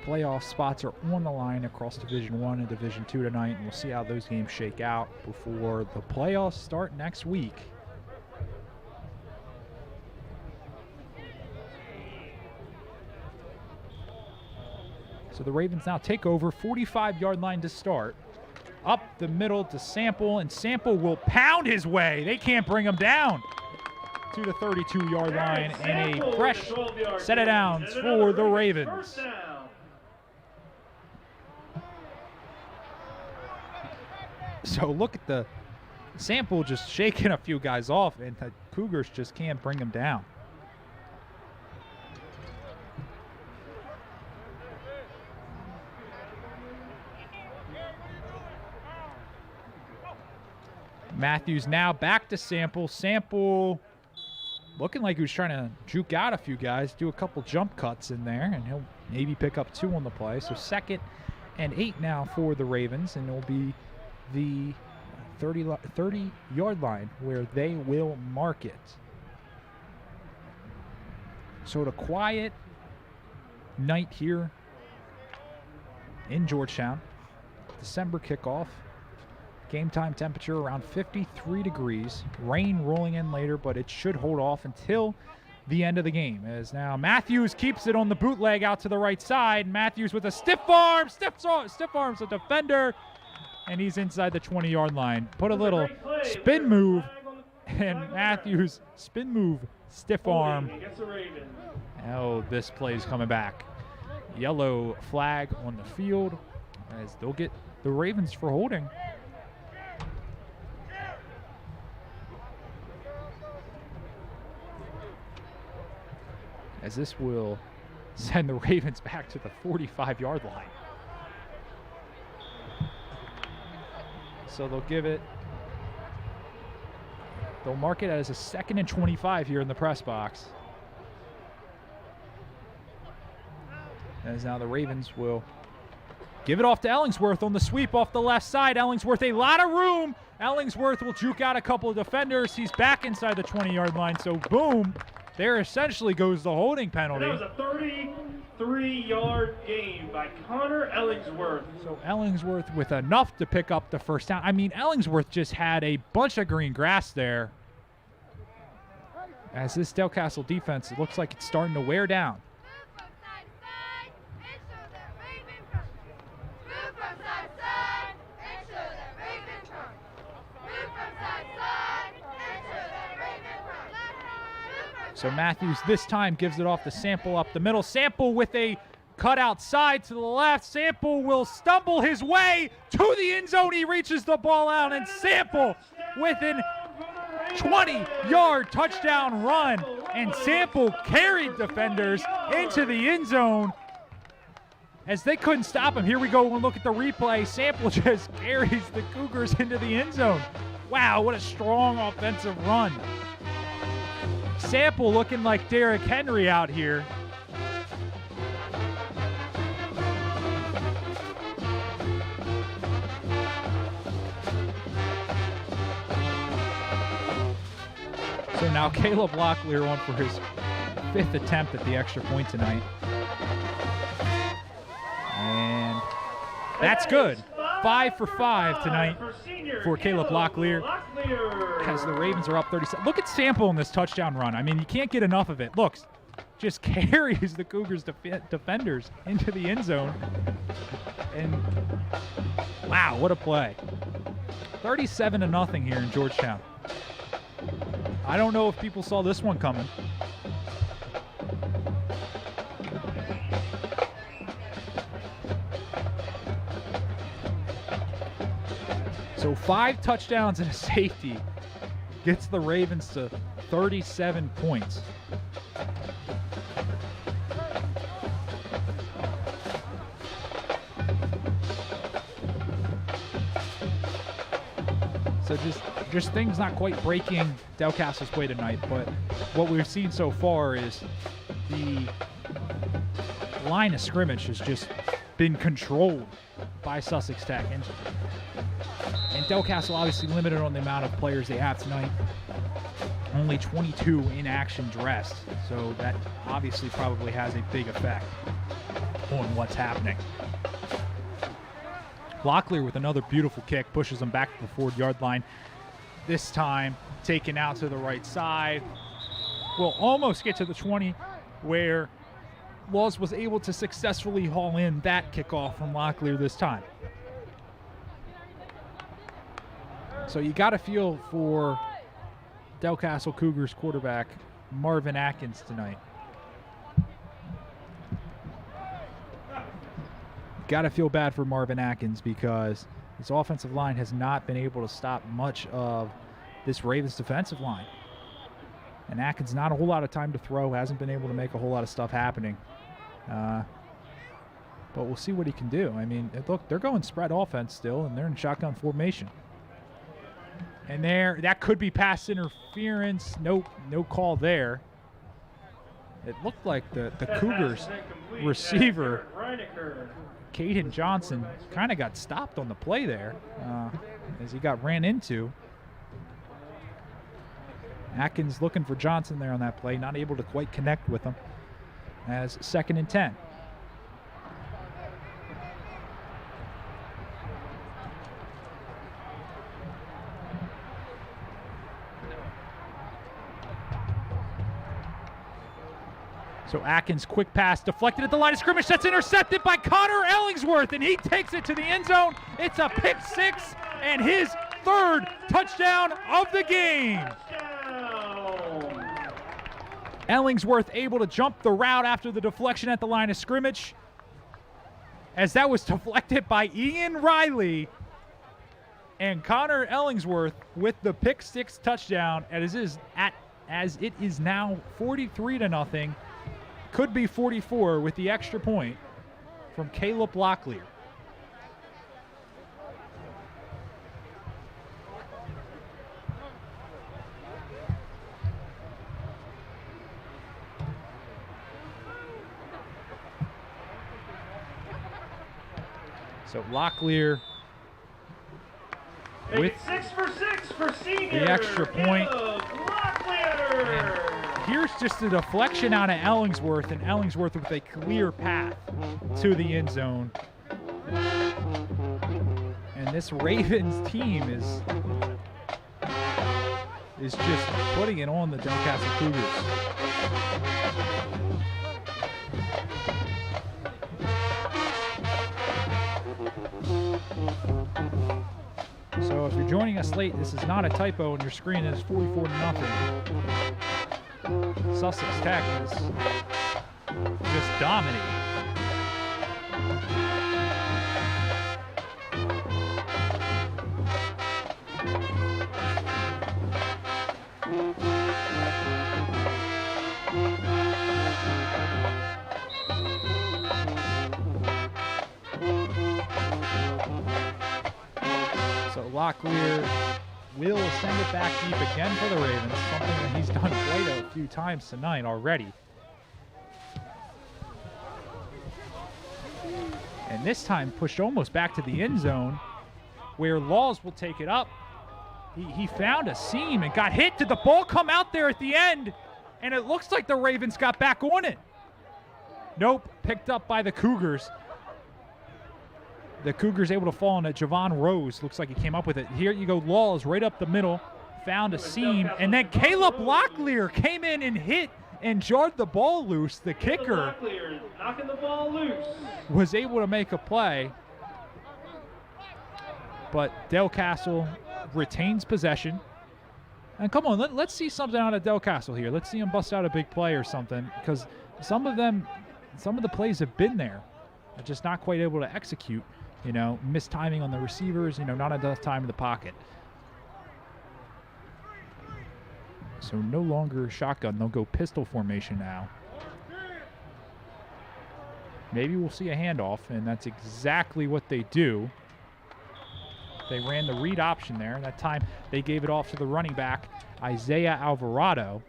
Playoff spots are on the line across Division 1 and Division 2 tonight, and we'll see how those games shake out before the playoffs start next week. So the Ravens now take over, 45-yard line to start. Up the middle to Sample, and Sample will pound his way. They can't bring him down to the 32-yard line, and a fresh set of downs for the Ravens. So look at the Sample just shaking a few guys off, and the Cougars just can't bring him down. Matthews now back to Sample. Sample looking like he was trying to juke out a few guys, do a couple jump cuts in there, and he'll maybe pick up 2 on the play. So 2nd and 8 now for the Ravens, and it'll be the 30-yard line where they will mark it. So a quiet night here in Georgetown. December kickoff. Game time temperature around 53 degrees. Rain rolling in later, but it should hold off until the end of the game. As now Matthews keeps it on the bootleg out to the right side. Matthews with a stiff arms a defender, and he's inside the 20-yard line. Put a little spin move, and Matthews spin move, stiff arm. Oh, this play's coming back. Yellow flag on the field as they'll get the Ravens for holding. As this will send the Ravens back to the 45-yard line. So they'll mark it as a 2nd and 25 here in the press box. As now the Ravens will give it off to Ellingsworth on the sweep off the left side. Ellingsworth, a lot of room. Ellingsworth will juke out a couple of defenders. He's back inside the 20-yard line, so boom. There essentially goes the holding penalty. And that was a 33-yard gain by Connor Ellingsworth. So Ellingsworth with enough to pick up the first down. I mean, Ellingsworth just had a bunch of green grass there. As this Delcastle defense, it looks like it's starting to wear down. So Matthews this time gives it off to Sample up the middle. Sample with a cut outside to the left. Sample will stumble his way to the end zone. He reaches the ball out, and Sample with an 20-yard touchdown run. And Sample carried defenders into the end zone as they couldn't stop him. Here we go. We'll look at the replay. Sample just carries the Cougars into the end zone. Wow, what a strong offensive run. Sample looking like Derrick Henry out here. So now Caleb Locklear on for his 5th attempt at the extra point tonight. And that's good. 5 for 5 tonight for Caleb Locklear. As the Ravens are up 37. Look at Sample in this touchdown run. I mean, you can't get enough of it. Looks, just carries the Cougars defenders into the end zone. And wow, what a play. 37-0 here in Georgetown. I don't know if people saw this one coming. So 5 touchdowns and a safety gets the Ravens to 37 points. So just things not quite breaking Delcastle's way tonight, but what we've seen so far is the line of scrimmage has just been controlled by Sussex Tech. And Delcastle obviously limited on the amount of players they have tonight. Only 22 in action dressed, so that obviously probably has a big effect on what's happening. Locklear with another beautiful kick pushes them back to the 4-yard line. This time taken out to the right side. Will almost get to the 20, where Laws was able to successfully haul in that kickoff from Locklear this time. So you got to feel for Delcastle Cougars quarterback Marvin Atkins tonight. Got to feel bad for Marvin Atkins because his offensive line has not been able to stop much of this Ravens defensive line. And Atkins not a whole lot of time to throw, hasn't been able to make a whole lot of stuff happening. But we'll see what he can do. I mean, look, they're going spread offense still, and they're in shotgun formation. And that could be pass interference. Nope, no call there. It looked like the Cougars receiver, Caden Johnson, kind of got stopped on the play there as he got ran into. Atkins looking for Johnson there on that play, not able to quite connect with him as 2nd and 10. So Atkins, quick pass, deflected at the line of scrimmage. That's intercepted by Connor Ellingsworth, and he takes it to the end zone. It's a pick 6, and his 3rd touchdown of the game. Ellingsworth able to jump the route after the deflection at the line of scrimmage, as that was deflected by Ian Riley. And Connor Ellingsworth with the pick 6 touchdown, as it is now 43-0. Could be 44 with the extra point from Caleb Locklear. So Locklear with 6 for 6 for senior the extra point. Locklear. Here's just a deflection out of Ellingsworth, and Ellingsworth with a clear path to the end zone. And this Ravens team is just putting it on the Delcastle Cougars. So if you're joining us late, this is not a typo on your screen. It is 44-0. Sussex Tech is just dominating. So Locklear will send it back deep again for the Ravens, something that he's done quite a few times tonight already. And this time pushed almost back to the end zone, where Laws will take it up. He found a seam and got hit. Did the ball come out there at the end? And it looks like the Ravens got back on it. Nope, picked up by the Cougars. The Cougars able to fall on it. Javon Rose looks like he came up with it. Here you go, Laws right up the middle, found a seam, and then Caleb Locklear came in and hit and jarred the ball loose. The kicker knocking the ball loose was able to make a play, but Delcastle retains possession. And come on, let's see something out of Delcastle here. Let's see them bust out a big play or something, because some of the plays have been there, just not quite able to execute. Missed timing on the receivers, not enough time in the pocket. So no longer shotgun. They'll go pistol formation now. Maybe we'll see a handoff, and that's exactly what they do. They ran the read option there. That time they gave it off to the running back, Isaiah Alvarado.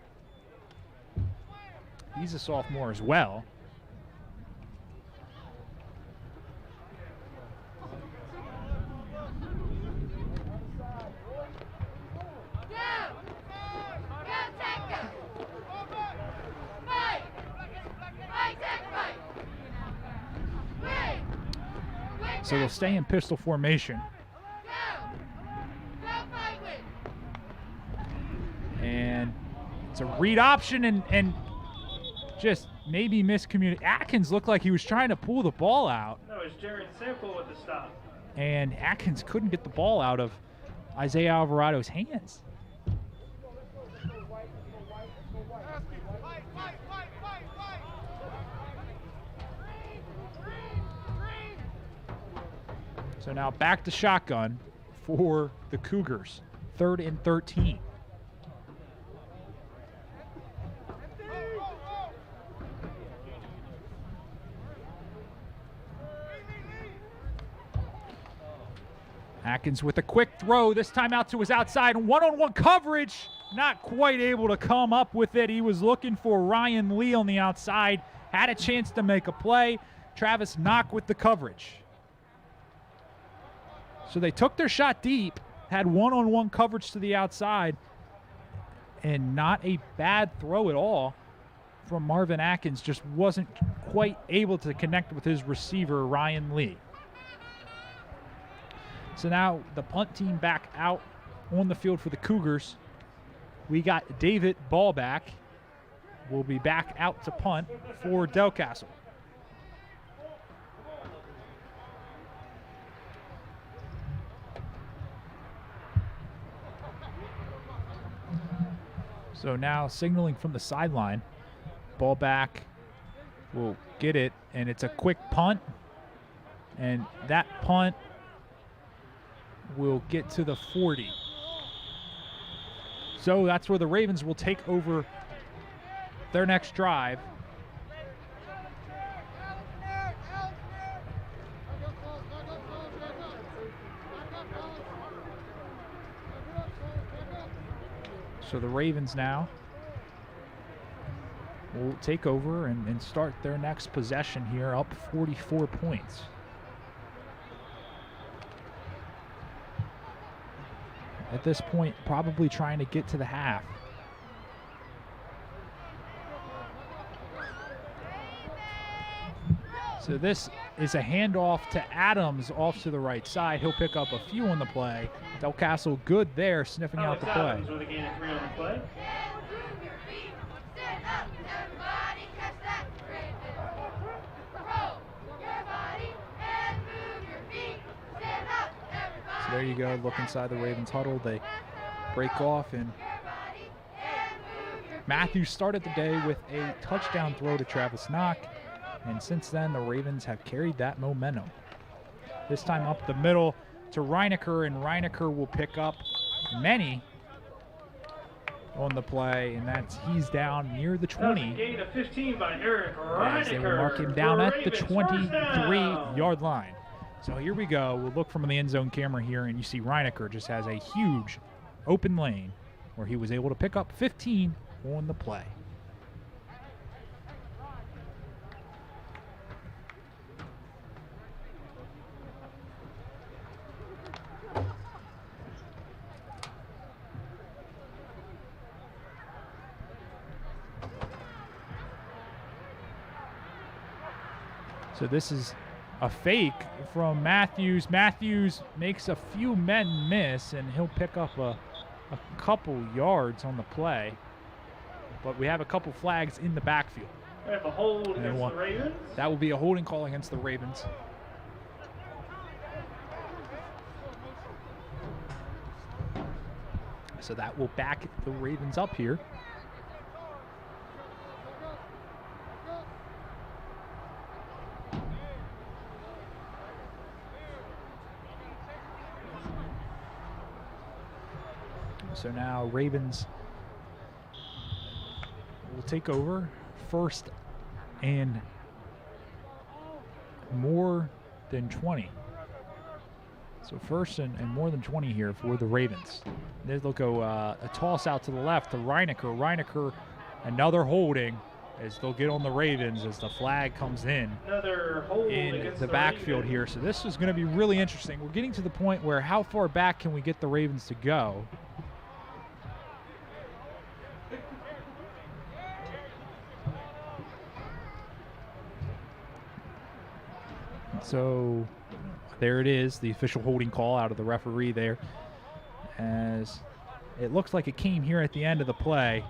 He's a sophomore as well. So they'll stay in pistol formation. And it's a read option and just maybe miscommunication. Atkins looked like he was trying to pull the ball out. No, it's Jared Sample with the stop. And Atkins couldn't get the ball out of Isaiah Alvarado's hands. So now back to shotgun for the Cougars. 3rd and 13. Atkins with a quick throw, this time out to his outside. One-on-one coverage, not quite able to come up with it. He was looking for Ryan Lee on the outside, had a chance to make a play. Travis Knock with the coverage. So they took their shot deep, had one-on-one coverage to the outside, and not a bad throw at all from Marvin Atkins. Just wasn't quite able to connect with his receiver, Ryan Lee. So now the punt team back out on the field for the Cougars. We got David Ballback. Will be back out to punt for Delcastle. So now signaling from the sideline. Ballback will get it, and it's a quick punt. And that punt will get to the 40. So that's where the Ravens will take over their next drive. So the Ravens now will take over and start their next possession here, up 44 points. At this point, probably trying to get to the half. So this is a handoff to Adams off to the right side. He'll pick up a few on the play. Delcastle good there, sniffing out the play. Adams with a gain of 3 on the play. So there you go, look inside the Ravens huddle. They break off, and Matthews started the day with a touchdown throw to Travis Knock, and since then the Ravens have carried that momentum. This time up the middle to Reinecker, and Reinecker will pick up many on the play, and he's down near the 20. That's a gain of 15 by Eric Reinecker. As they will mark him down at the Ravens, first down. 23-yard line. So here we go. We'll look from the end zone camera here, and you see Reinecker just has a huge open lane where he was able to pick up 15 on the play. So this is a fake from Matthews. Matthews makes a few men miss, and he'll pick up a couple yards on the play. But we have a couple flags in the backfield. We have a hold against the Ravens. That will be a holding call against the Ravens. So that will back the Ravens up here. So now Ravens will take over first and more than 20. So first and more than 20 here for the Ravens. They'll go a toss out to the left to Reinecker. Reinecker, another holding as they'll get on the Ravens as the flag comes in the backfield here. So this is going to be really interesting. We're getting to the point where how far back can we get the Ravens to go? So there it is, the official holding call out of the referee there, as it looks like it came here at the end of the play.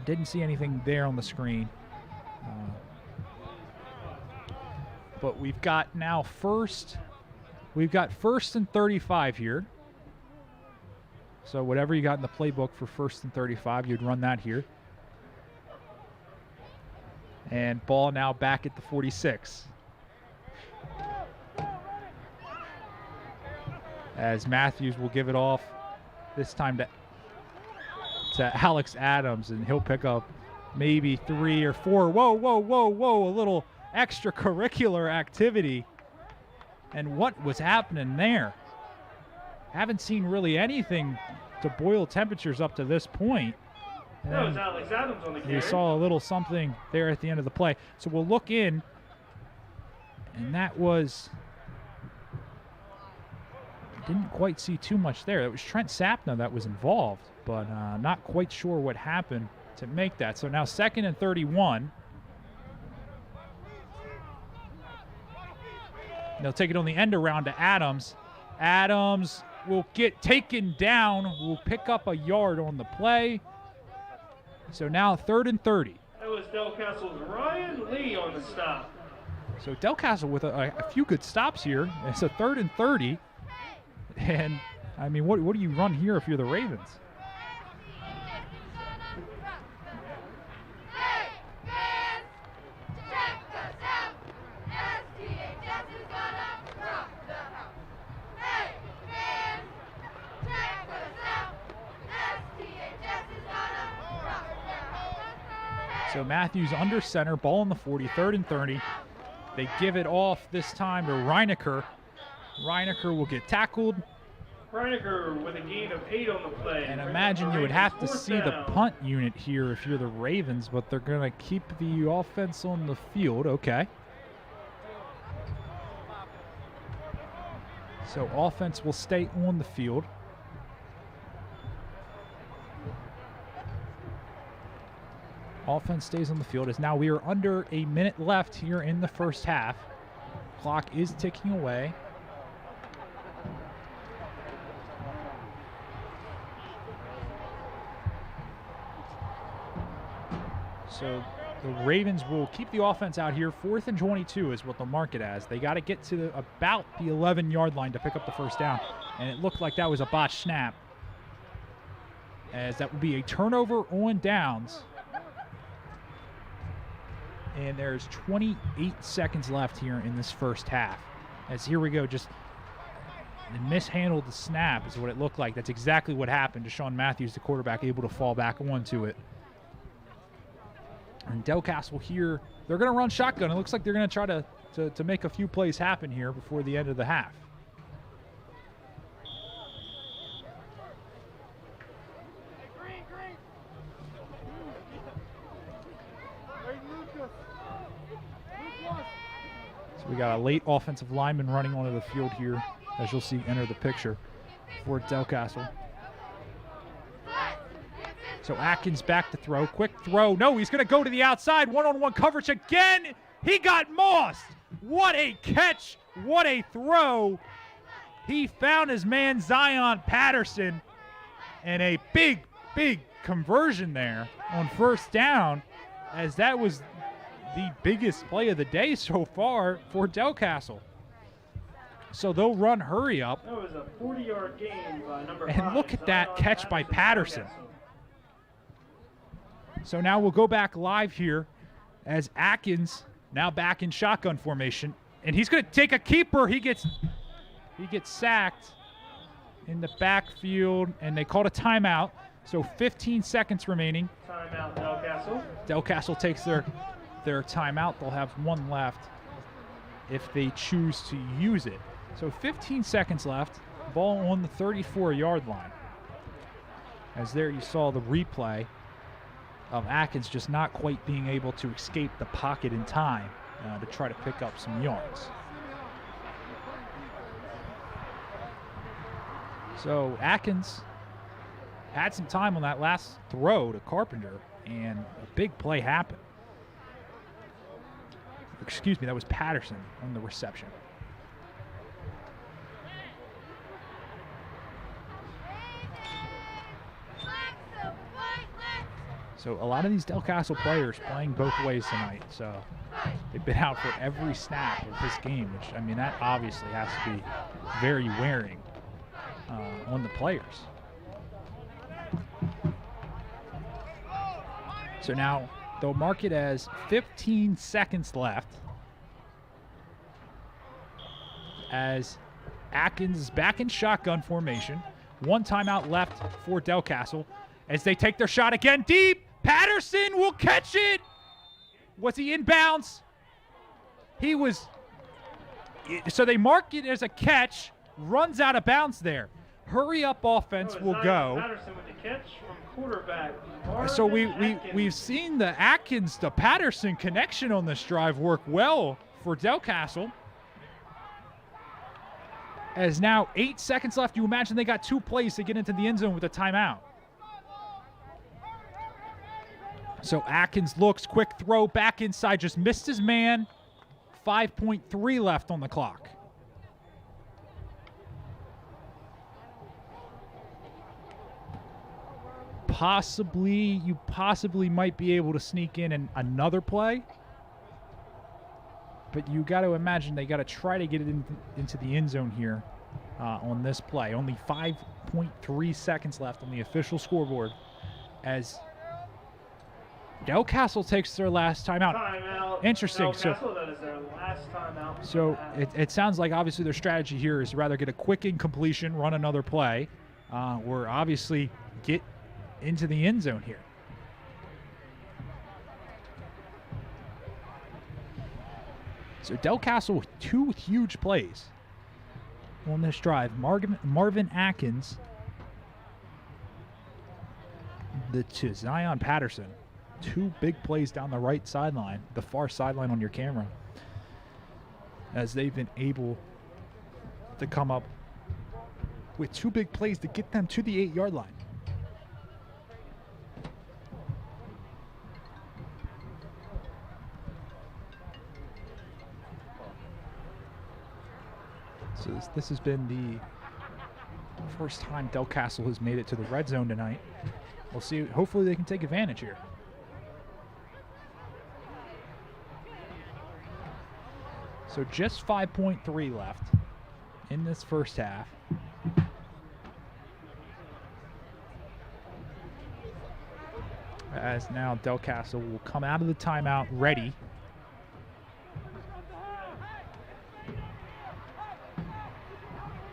Didn't see anything there on the screen. But we've got now first and 35 here. So whatever you got in the playbook for first and 35, you'd run that here. And ball now back at the 46. As Matthews will give it off this time to Alex Adams, and he'll pick up maybe 3 or 4. Whoa, whoa, whoa, whoa, a little extracurricular activity. And what was happening there? Haven't seen really anything to boil temperatures up to this point. That was Alex Adams on the carry. We saw a little something there at the end of the play. So we'll look in, and that was, didn't quite see too much there. It was Trent Sapna that was involved, but not quite sure what happened to make that. So now second and 31. They'll take it on the end around to Adams. Adams will get taken down, will pick up a yard on the play. So now third and 30. That was Delcastle's Ryan Lee on the stop. So Delcastle with a few good stops here. It's a third and 30. And, I mean, what do you run here if you're the Ravens? So Matthews under center, ball in the 40, third and 30. They give it off this time to Reinecker. Reinecker will get tackled. Reinecker with a gain of 8 on the play. And imagine you would have to see the punt unit here if you're the Ravens, but they're going to keep the offense on the field. Okay. So offense will stay on the field. Offense stays on the field as now we are under a minute left here in the first half. Clock is ticking away. So the Ravens will keep the offense out here. 4th and 22 is what they'll mark it as. They got to get to about the 11-yard line to pick up the first down. And it looked like that was a botched snap, as that would be a turnover on downs. And there's 28 seconds left here in this first half. As here we go, just mishandled the snap is what it looked like. That's exactly what happened to Deshaun Matthews, the quarterback, able to fall back onto it. And Delcastle here, they're going to run shotgun. It looks like they're going to try to make a few plays happen here before the end of the half. We got a late offensive lineman running onto the field here, as you'll see enter the picture for Delcastle. So Atkins back to throw. Quick throw. No, he's going to go to the outside. One-on-one coverage again. He got mossed. What a catch. What a throw. He found his man Zion Patterson. And a big, big conversion there on first down, as that was the biggest play of the day so far for Delcastle. So they'll run hurry up. That was a 40-yard gain by number 5. And look at that catch by Patterson. So now we'll go back live here as Atkins now back in shotgun formation. And he's going to take a keeper. He gets sacked. in the backfield, and they called a timeout. So 15 seconds remaining. Timeout, Delcastle. Delcastle takes their timeout. They'll have one left if they choose to use it. So 15 seconds left. Ball on the 34-yard line. As there you saw the replay of Atkins just not quite being able to escape the pocket in time to try to pick up some yards. So Atkins had some time on that last throw to Carpenter, and a big play happened. Excuse me, that was Patterson on the reception. So a lot of these Delcastle players playing both ways tonight. So they've been out for every snap of this game, which, I mean, that obviously has to be very wearing on the players. So now they'll mark it as 15 seconds left as Atkins is back in shotgun formation. One timeout left for Delcastle as they take their shot again deep. Patterson will catch it. Was he inbounds? He was. So they mark it as a catch, runs out of bounds there. Hurry up offense will go. Patterson with the catch from quarterback. So we've seen the Atkins to Patterson connection on this drive work well for Delcastle. As now 8 seconds left, you imagine they got 2 plays to get into the end zone with a timeout. So Atkins looks, quick throw back inside, just missed his man. 5.3 left on the clock. You possibly might be able to sneak in another play. But you got to imagine they got to try to get it into the end zone here on this play. Only 5.3 seconds left on the official scoreboard as Delcastle takes their last timeout. Interesting. Delcastle, that is their last timeout. So it sounds like obviously their strategy here is rather get a quick incompletion, run another play, or obviously get into the end zone here. So Delcastle with 2 huge plays on this drive. Marvin Atkins to Zion Patterson. 2 big plays down the right sideline, the far sideline on your camera, as they've been able to come up with 2 big plays to get them to the 8-yard line. So this has been the first time Delcastle has made it to the red zone tonight. We'll see. Hopefully they can take advantage here. So just 5.3 left in this first half. As now Delcastle will come out of the timeout ready.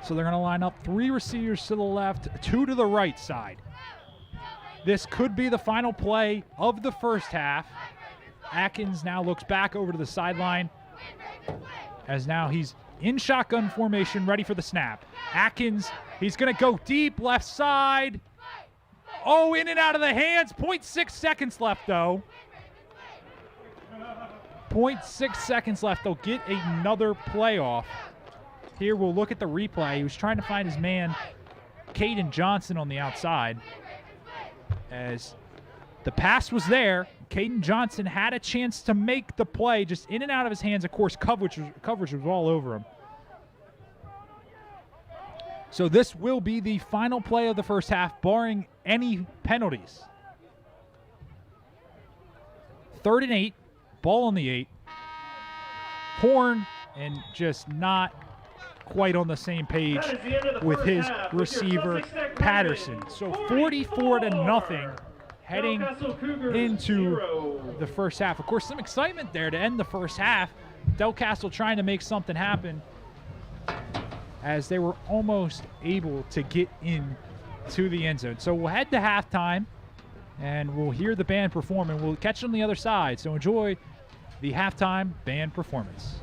So they're going to line up 3 receivers to the left, 2 to the right side. This could be the final play of the first half. Atkins now looks back over to the sideline as now he's in shotgun formation, ready for the snap. Atkins, he's going to go deep left side. Oh, in and out of the hands. 0.6 seconds left, though. 0.6 seconds left. They'll get another play off. Here we'll look at the replay. He was trying to find his man, Caden Johnson, on the outside. As the pass was there, Caden Johnson had a chance to make the play, just in and out of his hands. Of course, coverage was all over him. So this will be the final play of the first half, barring any penalties. 3rd and 8, ball on the 8. Horn, and just not quite on the same page with his receiver, Patterson. So 44-0 heading into the first half. Of course, some excitement there to end the first half. Delcastle trying to make something happen as they were almost able to get in to the end zone. So we'll head to halftime, and we'll hear the band perform, and we'll catch you on the other side. So enjoy the halftime band performance.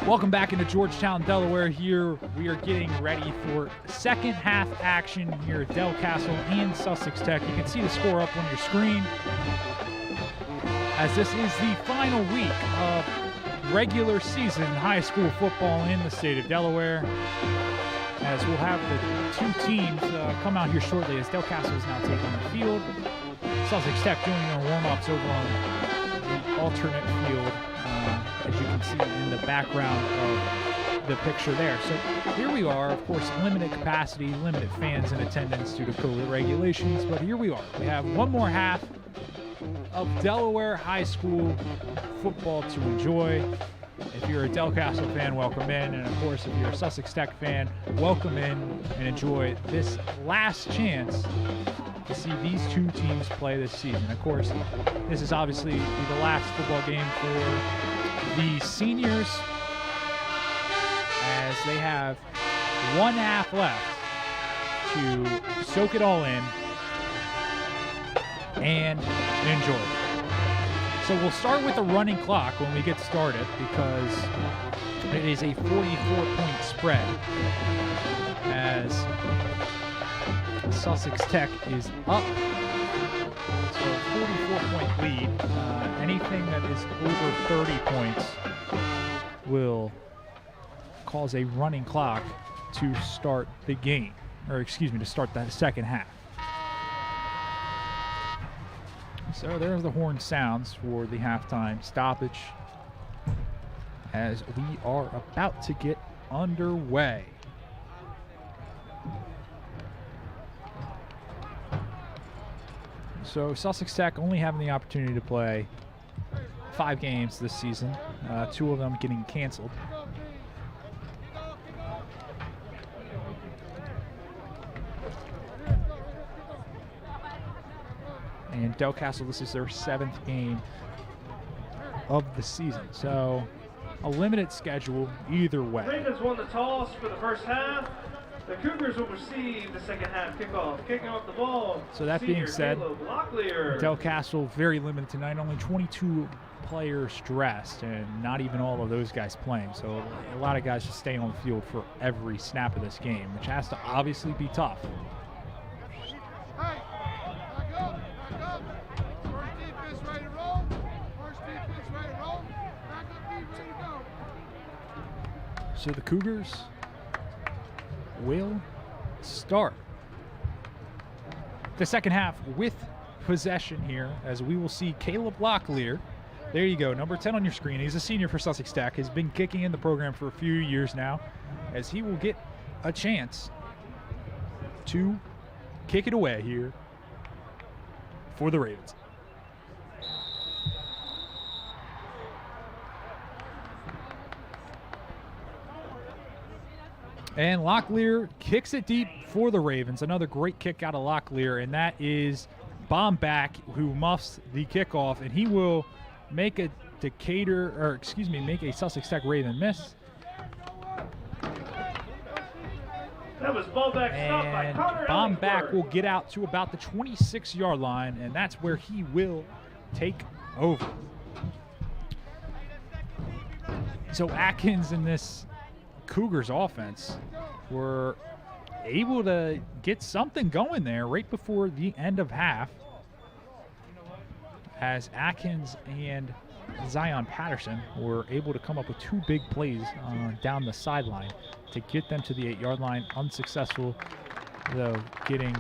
Welcome back into Georgetown, Delaware. Here we are getting ready for second half action here at Delcastle and Sussex Tech. You can see the score up on your screen, as this is the final week of regular season high school football in the state of Delaware, as we'll have the two teams come out here shortly, as Delcastle is now taking the field. Sussex Tech doing their warm-ups over on the alternate field, as you can see in the background of the picture there. So here we are, of course, limited capacity, limited fans in attendance due to COVID regulations, but here we are. We have one more half of Delaware high school football to enjoy. If you're a Delcastle fan, welcome in, and of course, if you're a Sussex Tech fan, welcome in and enjoy this last chance to see these two teams play this season. Of course, this is obviously the last football game for the seniors, as they have one half left to soak it all in and enjoy it. So we'll start with the running clock when we get started, because it is a 44-point spread, as Sussex Tech is up. So a 44-point lead. Anything that is over 30 points will cause a running clock to start the game, or excuse me, to start that second half. So there's the horn sounds for the halftime stoppage, as we are about to get underway. So Sussex Tech only having the opportunity to play 5 games this season, 2 of them getting canceled. And Delcastle, this is their 7th game of the season. So a limited schedule either way. Ravens won the toss for the first half. The Cougars will receive the second half kickoff. Kicking off the ball. So that being said, Locklear. Delcastle very limited tonight, only 22 players dressed, and not even all of those guys playing. So a lot of guys just staying on the field for every snap of this game, which has to obviously be tough. So the Cougars will start the second half with possession here, as we will see Caleb Locklear. There you go, number 10 on your screen. He's a senior for Sussex Tech, has been kicking in the program for a few years now, as he will get a chance to kick it away here for the Ravens. And Locklear kicks it deep for the Ravens. Another great kick out of Locklear, and that is Bomback, who muffs the kickoff, and he will make a make a Sussex Tech Raven miss. That was Bomback stopped by Connor Bomback will get out to about the 26-yard line, and that's where he will take over. So Atkins in this Cougars offense were able to get something going there right before the end of half, as Atkins and Zion Patterson were able to come up with 2 big plays down the sideline to get them to the 8-yard line. Unsuccessful, though, getting.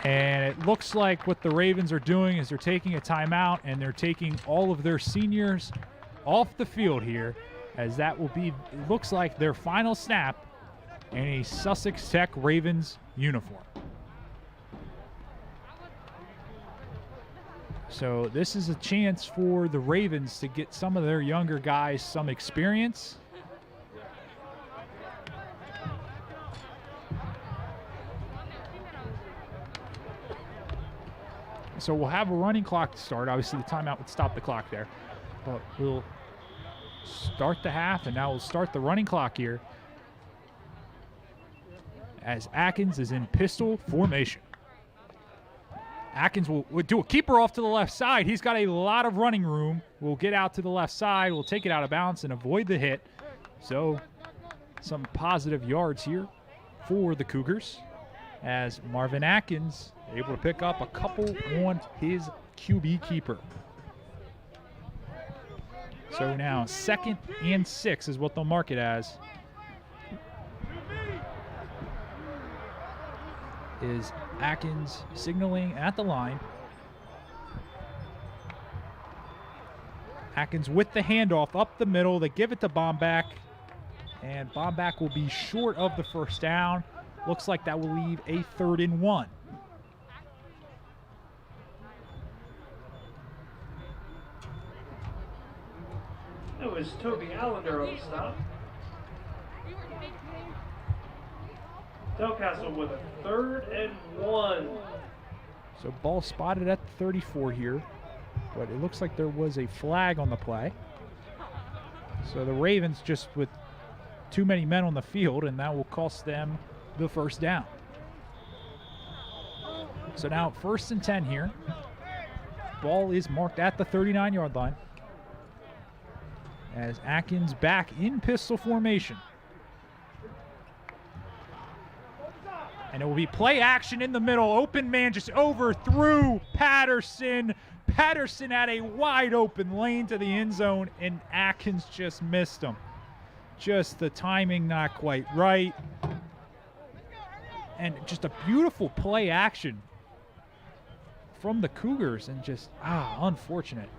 And it looks like what the Ravens are doing is they're taking a timeout, and they're taking all of their seniors off the field here, as that will be, it looks like, their final snap in a Sussex Tech Ravens uniform. So this is a chance for the Ravens to get some of their younger guys some experience. So we'll have a running clock to start. Obviously, the timeout would stop the clock there. But we'll start the half, and now we'll start the running clock here as Atkins is in pistol formation. Atkins will do a keeper off to the left side. He's got a lot of running room. We'll get out to the left side. We'll take it out of bounds and avoid the hit. So some positive yards here for the Cougars as Marvin Atkins able to pick up a couple on his QB keeper. So now 2nd and 6 is what they'll mark it as. Is Atkins signaling at the line. Atkins with the handoff up the middle. They give it to Bomback. And Bomback will be short of the first down. Looks like that will leave a 3rd and 1. That was Toby Allender on the stop. Delcastle with a 3rd and 1. So ball spotted at the 34 here, but it looks like there was a flag on the play. So the Ravens just with too many men on the field, and that will cost them the first down. So now 1st and 10 here. Ball is marked at the 39-yard line as Atkins back in pistol formation. And it will be play action in the middle. Open man just overthrew Patterson. Patterson had a wide open lane to the end zone, and Atkins just missed him. Just the timing not quite right. And just a beautiful play action from the Cougars, and just, unfortunate.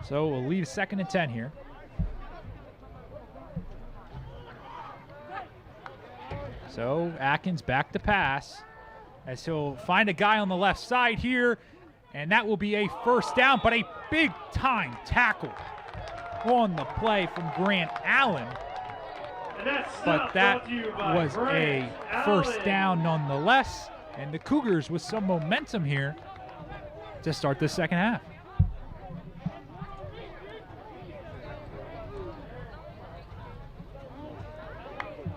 So we'll leave 2nd and 10 here. So Atkins back to pass as he'll find a guy on the left side here, and that will be a first down, but a big time tackle on the play from Grant Allen. But that was a first down nonetheless, and the Cougars with some momentum here to start the second half.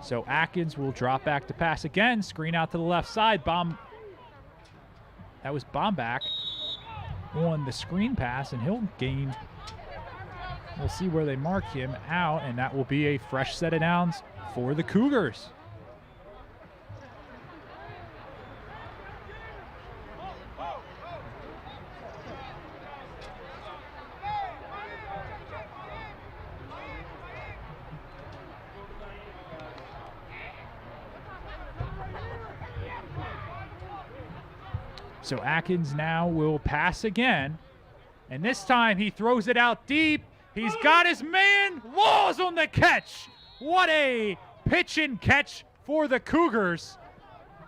So Atkins will drop back to pass again. Screen out to the left side. That was Bomback on the screen pass, and he'll gain. We'll see where they mark him out, and that will be a fresh set of downs for the Cougars. So Atkins now will pass again, and this time he throws it out deep. He's got his man. Laws on the catch. What a pitch and catch for the Cougars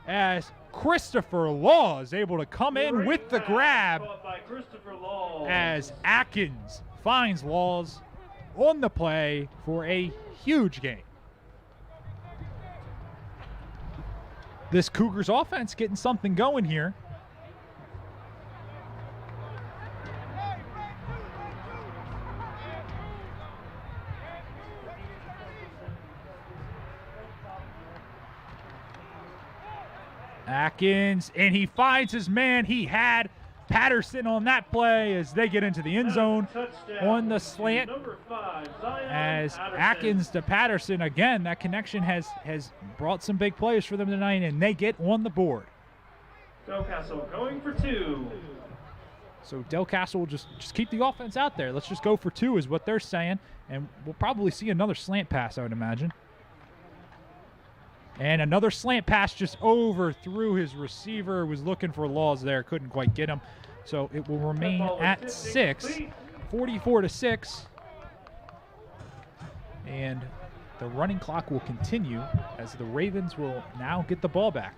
as Christopher Law is able to come in with the grab as Atkins finds Laws on the play for a huge gain. This Cougars offense getting something going here. Atkins, and he finds his man. He had Patterson on that play as they get into the end zone on the slant. As Atkins to Patterson, again, that connection has brought some big plays for them tonight, and they get on the board. Delcastle going for 2. So Delcastle will just keep the offense out there. Let's just go for 2 is what they're saying, and we'll probably see another slant pass, I would imagine. And another slant pass just overthrew his receiver. Was looking for Laws there, couldn't quite get him. So it will remain at 6, 44-6. And the running clock will continue as the Ravens will now get the ball back.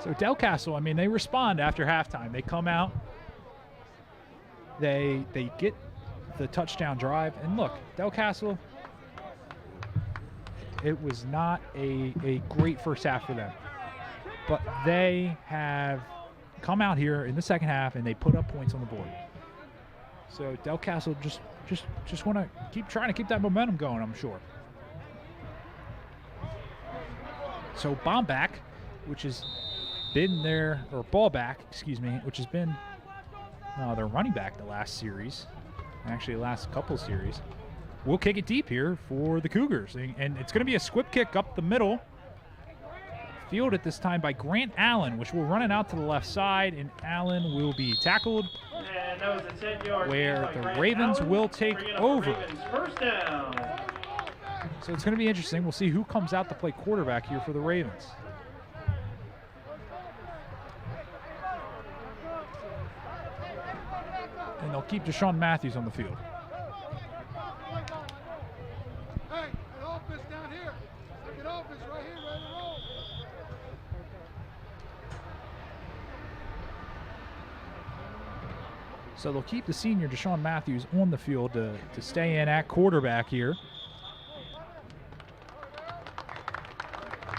So Delcastle, I mean, they respond after halftime. They come out, they get the touchdown drive, and look, Delcastle, it was not a great first half for them. But they have come out here in the second half and they put up points on the board. So Delcastle just want to keep trying to keep that momentum going, I'm sure. So Bomback, which has been their, or Ballback, excuse me, which has been their running back the last series, actually the last couple series, will kick it deep here for the Cougars. And it's going to be a squib kick up the middle. Fielded this time by Grant Allen, which will run it out to the left side, and Allen will be tackled. And that was a 10-yard where the Grant Ravens Allen, will take over. Ravens first down. So it's going to be interesting. We'll see who comes out to play quarterback here for the Ravens. And they'll keep Deshaun Matthews on the field. Hey, an offense down here. Second offense right here, ready to roll. So they'll keep the senior Deshaun Matthews on the field to stay in at quarterback here.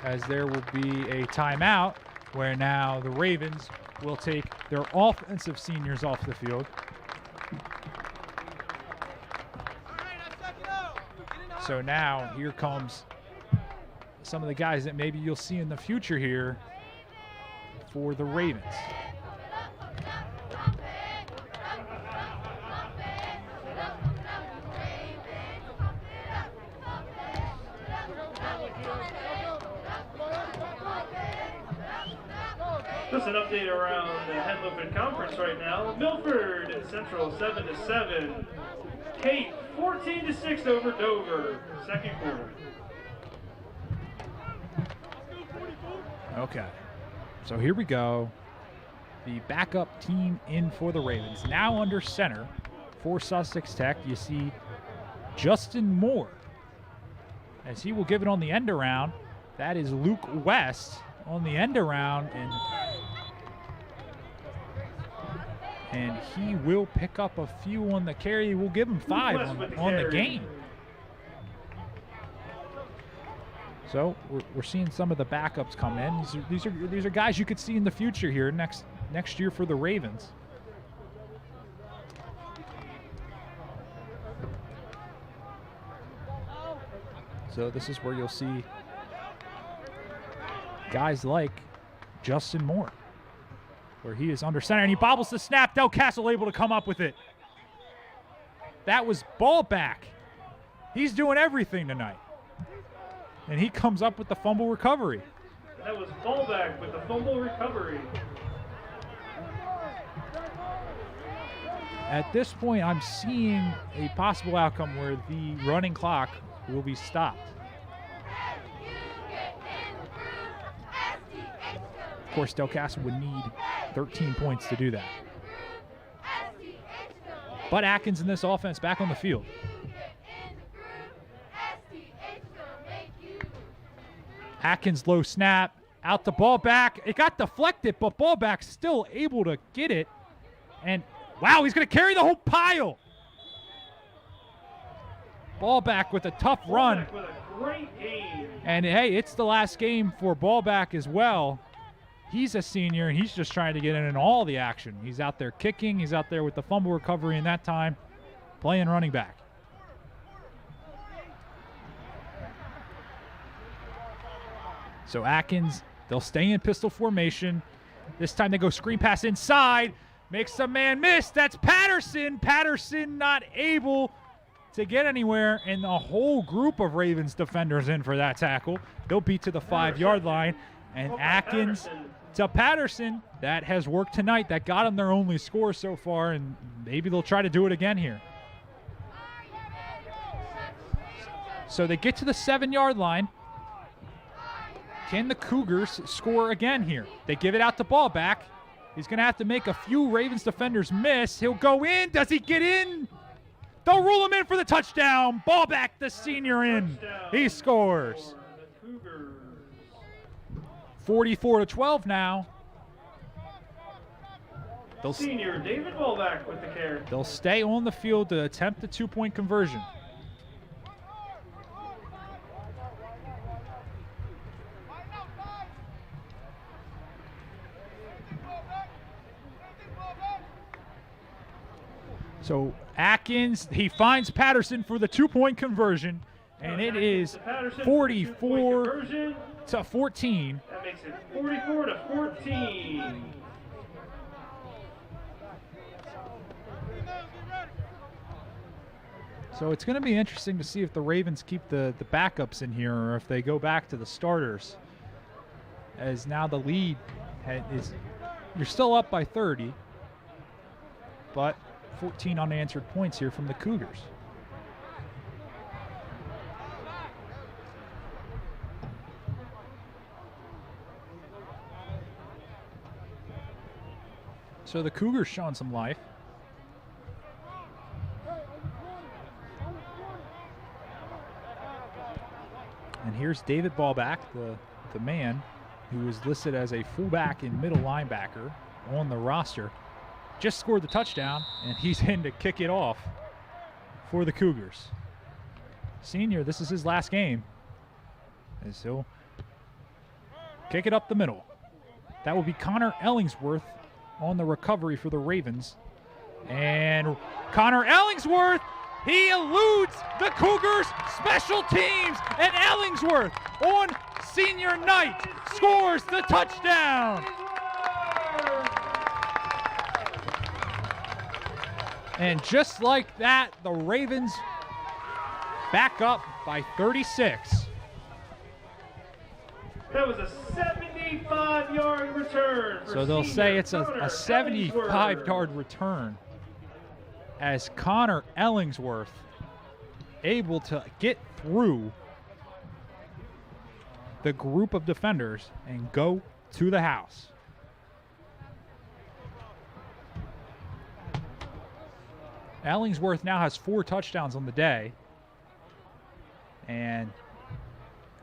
As there will be a timeout where now the Ravens will take their offensive seniors off the field. So now here comes some of the guys that maybe you'll see in the future here for the Ravens. Just an update around the Henlopen Conference right now. Milford Central 7-7. Kate 14-6 over Dover. Second quarter. Okay, so here we go. The backup team in for the Ravens. Now under center for Sussex Tech, you see Justin Moore, as he will give it on the end around. That is Luke West on the end around, and he will pick up a few on the carry. We'll give him 5 on the game. So we're seeing some of the backups come in. These are guys you could see in the future here next year for the Ravens. So this is where you'll see guys like Justin Moore, where he is under center and he bobbles the snap. Delcastle able to come up with it. That was Ballback. He's doing everything tonight. And he comes up with the fumble recovery. That was Ballback with the fumble recovery. At this point, I'm seeing a possible outcome where the running clock will be stopped. Of course, Delcastle would need 13 points to do that. But Atkins in this offense back on the field. Atkins low snap, out the ball back. It got deflected, but Ballback still able to get it. And wow, he's going to carry the whole pile. Ballback with a tough run. With a great game. And hey, it's the last game for Ballback as well. He's a senior, and he's just trying to get in all the action. He's out there kicking. He's out there with the fumble recovery in that time, playing running back. So Atkins, they'll stay in pistol formation. This time they go screen pass inside. Makes a man miss. That's Patterson. Patterson not able to get anywhere, and the whole group of Ravens defenders in for that tackle. They'll beat to the 5-yard line, and Atkins to Patterson. That has worked tonight. That got them their only score so far, and maybe they'll try to do it again here. So they get to the 7-yard line. Can the Cougars score again here? They give it out to Ballback. He's going to have to make a few Ravens defenders miss. He'll go in. Does he get in? They'll rule him in for the touchdown. Ballback, the senior, in. He scores. 44-12 now. Senior David Ballback with the carry. They'll stay on the field to attempt the 2-point conversion. So Atkins, he finds Patterson for the 2-point conversion, and it is 44-14. That makes it 44-14. So it's going to be interesting to see if the Ravens keep the backups in here or if they go back to the starters. As now the lead is, you're still up by 30, but 14 unanswered points here from the Cougars. So the Cougars showing some life. And here's David Ballback, the man who is listed as a fullback and middle linebacker on the roster. Just scored the touchdown, and he's in to kick it off for the Cougars. Senior, this is his last game, as he'll kick it up the middle. That will be Connor Ellingsworth on the recovery for the Ravens. And Connor Ellingsworth, he eludes the Cougars special teams, and Ellingsworth on senior night scores the touchdown. And just like that, the Ravens back up by 36. That was a 75-yard return. So they'll say it's a 75-yard return, as Connor Ellingsworth able to get through the group of defenders and go to the house. Ellingsworth now has 4 touchdowns on the day, and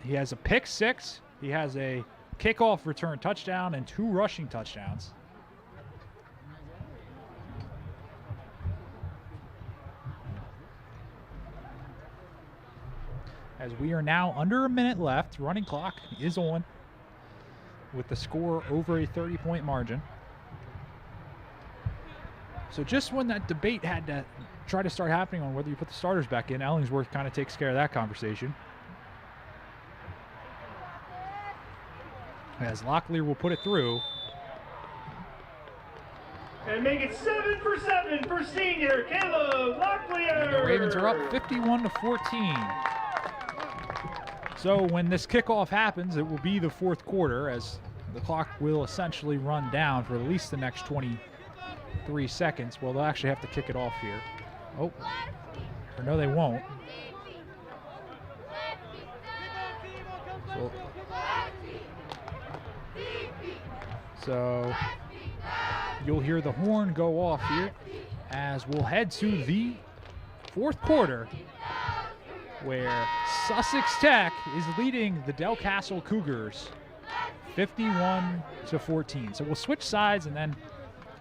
he has a pick 6, he has a kickoff return touchdown, and 2 rushing touchdowns. As we are now under a minute left, running clock is on with the score over a 30-point margin. So just when that debate had to try to start happening on whether you put the starters back in, Ellingsworth kind of takes care of that conversation. As Locklear will put it through. And make it 7 for 7 for senior Caleb Locklear. And the Ravens are up 51-14. So when this kickoff happens, it will be the fourth quarter, as the clock will essentially run down for at least the next 23 seconds. Well, they'll actually have to kick it off here. Oh, or no, they won't. So you'll hear the horn go off here as we'll head to the fourth quarter, where Sussex Tech is leading the Delcastle Cougars 51-14. So we'll switch sides, and then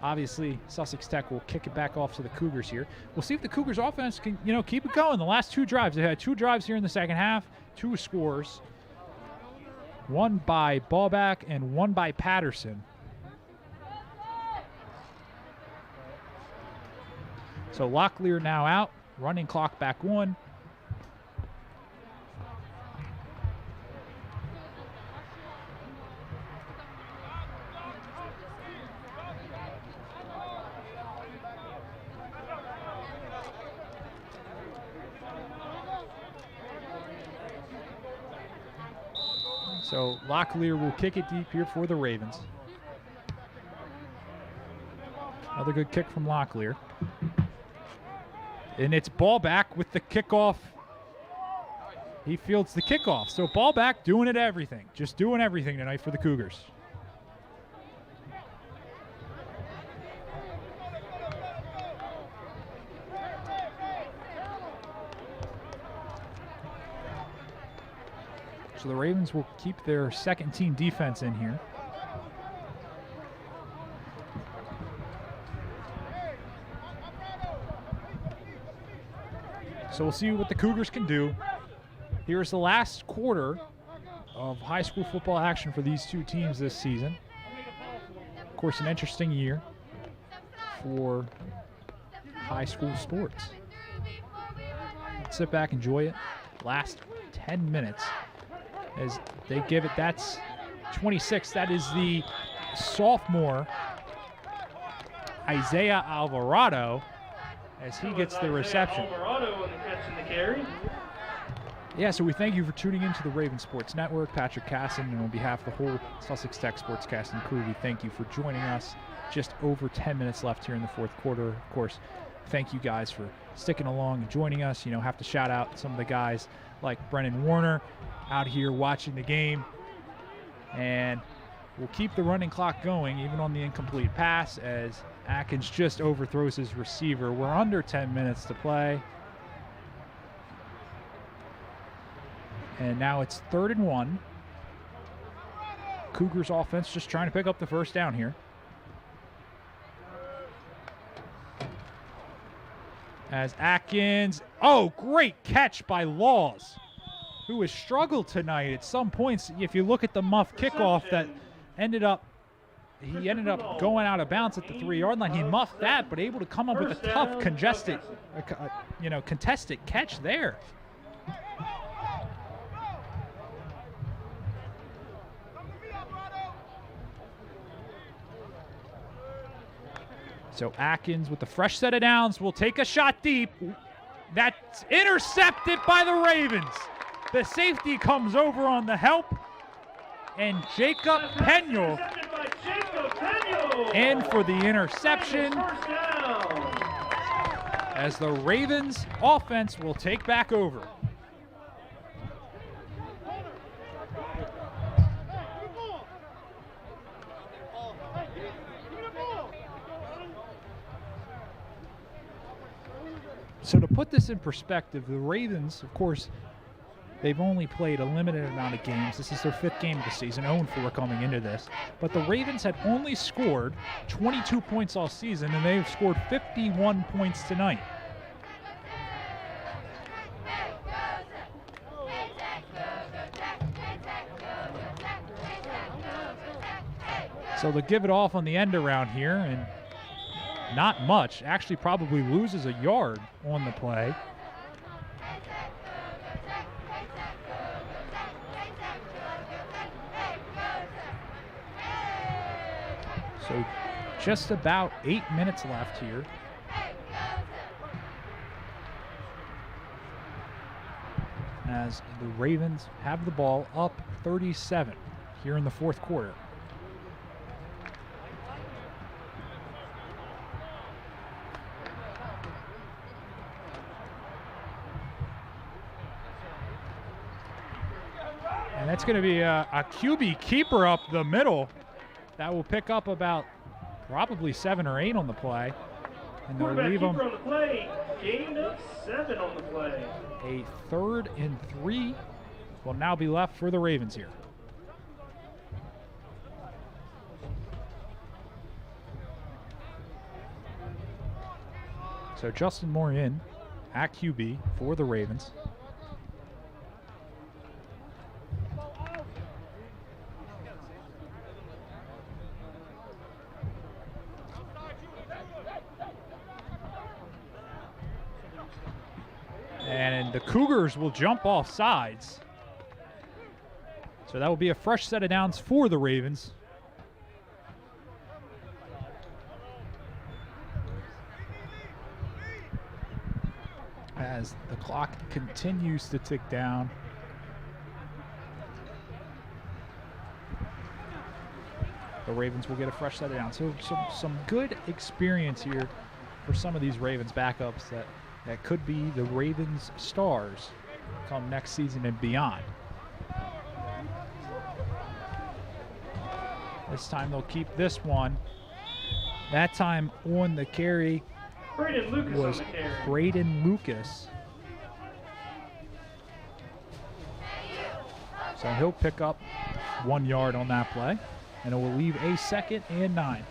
obviously Sussex Tech will kick it back off to the Cougars here. We'll see if the Cougars offense can, keep it going. The last 2 drives, they had 2 drives here in the second half, 2 scores. One by Ballback and one by Patterson. So Locklear now out, running clock back on. So Locklear will kick it deep here for the Ravens. Another good kick from Locklear. And it's Ballback with the kickoff. He fields the kickoff. So Ballback doing it everything. Just doing everything tonight for the Cougars. So the Ravens will keep their second team defense in here. So we'll see what the Cougars can do. Here's the last quarter of high school football action for these two teams this season. Of course, an interesting year for high school sports. Let's sit back, enjoy it. Last 10 minutes as they give it. That's 26. That is the sophomore Isaiah Alvarado as he gets the reception. Alvarado on the catch and the carry. Yeah, so we thank you for tuning into the Raven Sports Network. Patrick Casson, and on behalf of the whole Sussex Tech Sportscasting crew, we thank you for joining us. Just over 10 minutes left here in the fourth quarter. Of course, thank you guys for sticking along and joining us. You know, have to shout out some of the guys like Brennan Warner out here watching the game. And we'll keep the running clock going, even on the incomplete pass, as Atkins just overthrows his receiver. We're under 10 minutes to play. And now it's 3rd and 1. Cougars offense just trying to pick up the first down here. As Atkins, oh, great catch by Laws, who has struggled tonight at some points. If you look at the muff kickoff that ended up, he ended up going out of bounds at the 3-yard line. He muffed that, but able to come up with a tough, contested catch there. So Atkins with the fresh set of downs will take a shot deep. That's intercepted by the Ravens. The safety comes over on the help. And Jacob Peñol in for the interception. As the Ravens offense will take back over. So to put this in perspective, the Ravens, of course, they've only played a limited amount of games. This is their 5th game of the season, 0-4 coming into this. But the Ravens had only scored 22 points all season, and they've scored 51 points tonight. So they'll give it off on the end around here, and not much. Actually probably loses a yard on the play. So just about 8 minutes left here. As the Ravens have the ball up 37 here in the fourth quarter. And that's going to be a QB keeper up the middle. That will pick up about probably 7 or 8 on the play. And they'll leave them on the play. Gain of 7 on the play. A 3rd and 3 will now be left for the Ravens here. So Justin Moore in at QB for the Ravens. And the Cougars will jump off sides. So that will be a fresh set of downs for the Ravens. As the clock continues to tick down. The Ravens will get a fresh set of downs. So some good experience here for some of these Ravens backups that could be the Ravens stars come next season and beyond. This time they'll keep this one. That time on the carry was Braden Lucas. So he'll pick up 1 yard on that play, and it will leave a 2nd and 9.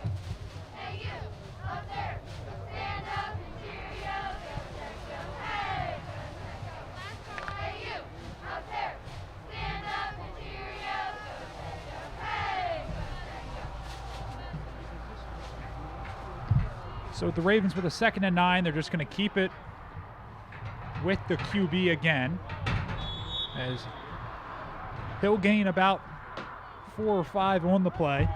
So the Ravens with a 2nd and 9, they're just going to keep it with the QB again, as he'll gain about 4 or 5 on the play.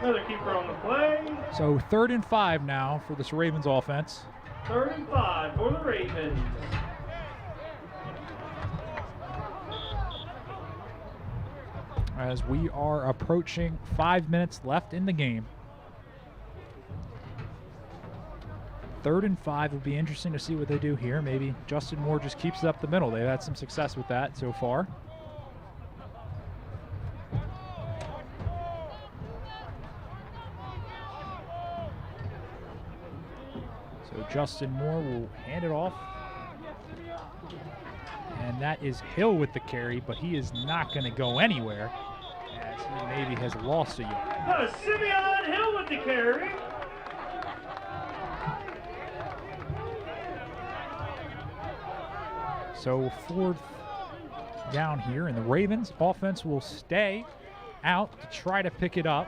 Another keeper on the play. So 3rd and 5 now for this Ravens offense. 3rd and 5 for the Ravens. As we are approaching 5 minutes left in the game. 3rd and 5 will be interesting to see what they do here. Maybe Justin Moore just keeps it up the middle. They've had some success with that so far. So Justin Moore will hand it off. And that is Hill with the carry, but he is not going to go anywhere, as he maybe has lost a yard. Simeon Hill with the carry. So 4th down here, and the Ravens offense will stay out to try to pick it up.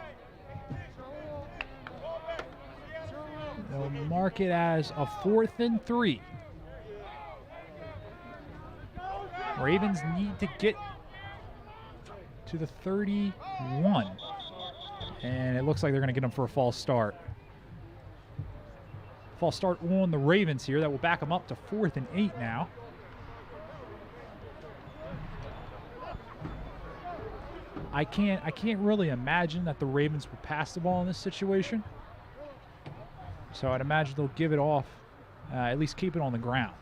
They'll mark it as a 4th and 3. Ravens need to get to the 31. And it looks like they're going to get them for a false start. False start on the Ravens here. That will back them up to 4th and 8 now. I can't really imagine that the Ravens would pass the ball in this situation. So I'd imagine they'll give it off, at least keep it on the ground.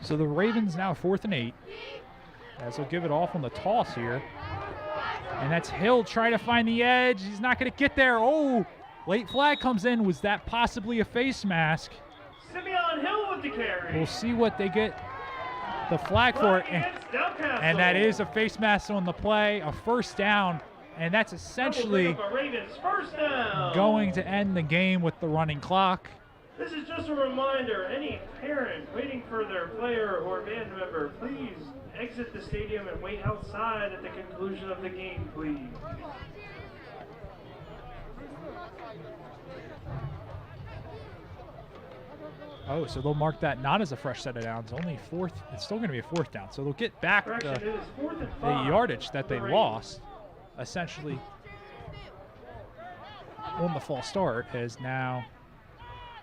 So the Ravens now 4th and 8, as they'll give it off on the toss here. And that's Hill trying to find the edge. He's not going to get there. Oh, late flag comes in. Was that possibly a face mask? Simeon Hill with the carry. We'll see what they get the flag for it. And that is a face mask on the play, a 1st down. And that's essentially going to end the game with the running clock. This is just a reminder, any parent waiting for their player or band member, please exit the stadium and wait outside at the conclusion of the game, please. Oh, so they'll mark that not as a fresh set of downs, only 4th. It's still going to be a 4th down. So they'll get back the yardage that they lost, essentially, on the false start, as now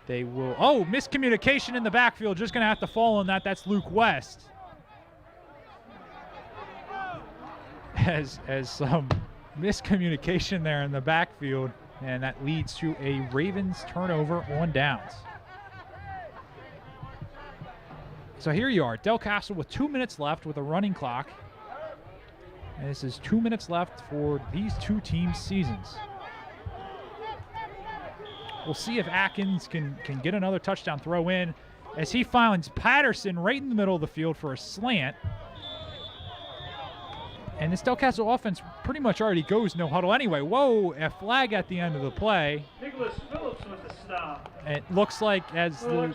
they will. Oh, miscommunication in the backfield. Just going to have to fall on that. That's Luke West. As some miscommunication there in the backfield, and that leads to a Ravens turnover on downs. So here you are, Delcastle with 2 minutes left with a running clock. And this is 2 minutes left for these two teams' seasons. We'll see if Atkins can get another touchdown throw in, as he finds Patterson right in the middle of the field for a slant. And this Delcastle offense pretty much already goes no huddle anyway. Whoa, a flag at the end of the play. Nicholas Phillips with the stop. It looks like as the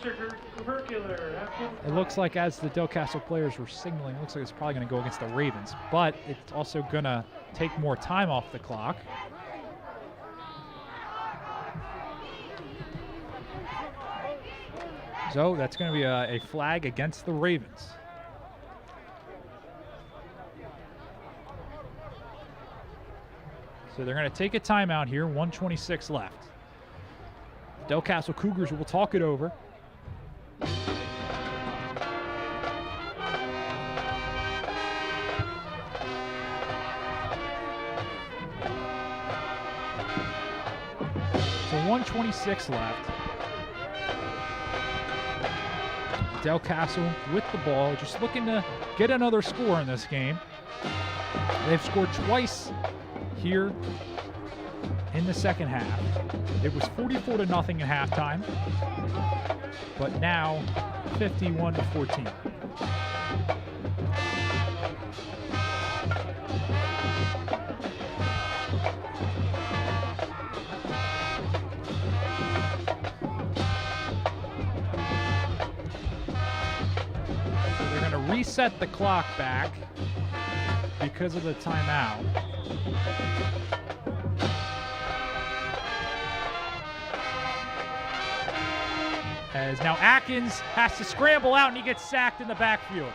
the Delcastle players were signaling, it looks like it's probably going to go against the Ravens, but it's also going to take more time off the clock. So that's going to be a flag against the Ravens. So they're going to take a timeout here, 1:26 left. Delcastle Cougars will talk it over. 1:26 left. Delcastle with the ball, just looking to get another score in this game. They've scored twice here in the second half. It was 44-0 at halftime, but now 51-14. Reset the clock back because of the timeout. As now Atkins has to scramble out and he gets sacked in the backfield.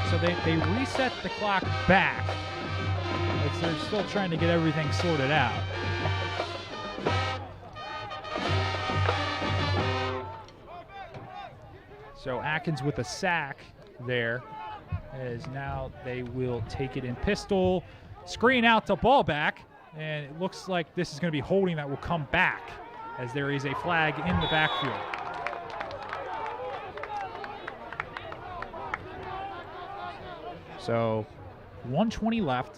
So they reset the clock back. They're still trying to get everything sorted out. So Atkins with a sack there, as now they will take it in pistol, screen out to ball back, and it looks like this is going to be holding that will come back, as there is a flag in the backfield. So 1:20 left.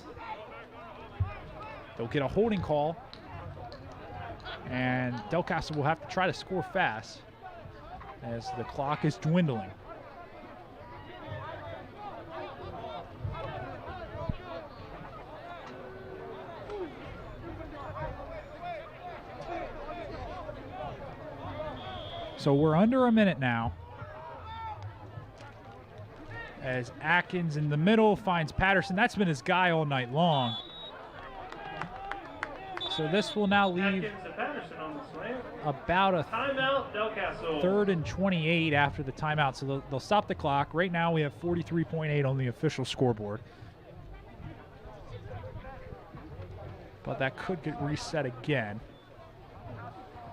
They'll get a holding call, and Delcastle will have to try to score fast as the clock is dwindling. So we're under a minute now, as Atkins in the middle finds Patterson. That's been his guy all night long. So this will now leave about a timeout, Delcastle. 3rd and 28 after the timeout. So they'll stop the clock. Right now we have 43.8 on the official scoreboard. But that could get reset again.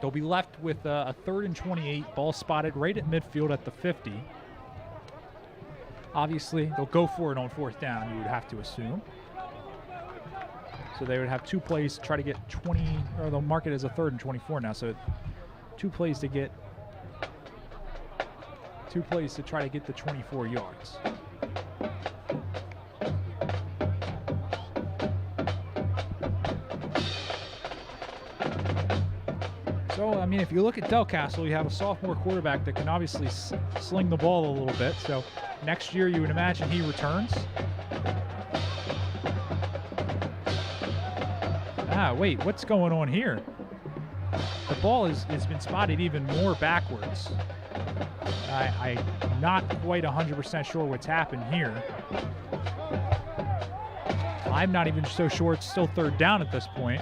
They'll be left with a 3rd and 28, ball spotted right at midfield at the 50. Obviously, they'll go for it on 4th down, you would have to assume. So they would have 2 plays to try to get 20, or they'll mark it as a 3rd and 24 now. So 2 plays to get, 2 plays to try to get the 24 yards. So, I mean, if you look at Delcastle, you have a sophomore quarterback that can obviously sling the ball a little bit. So next year you would imagine he returns. Wait, what's going on here? The ball has been spotted even more backwards. I'm not quite 100% sure what's happened here. I'm not even so sure it's still 3rd down at this point.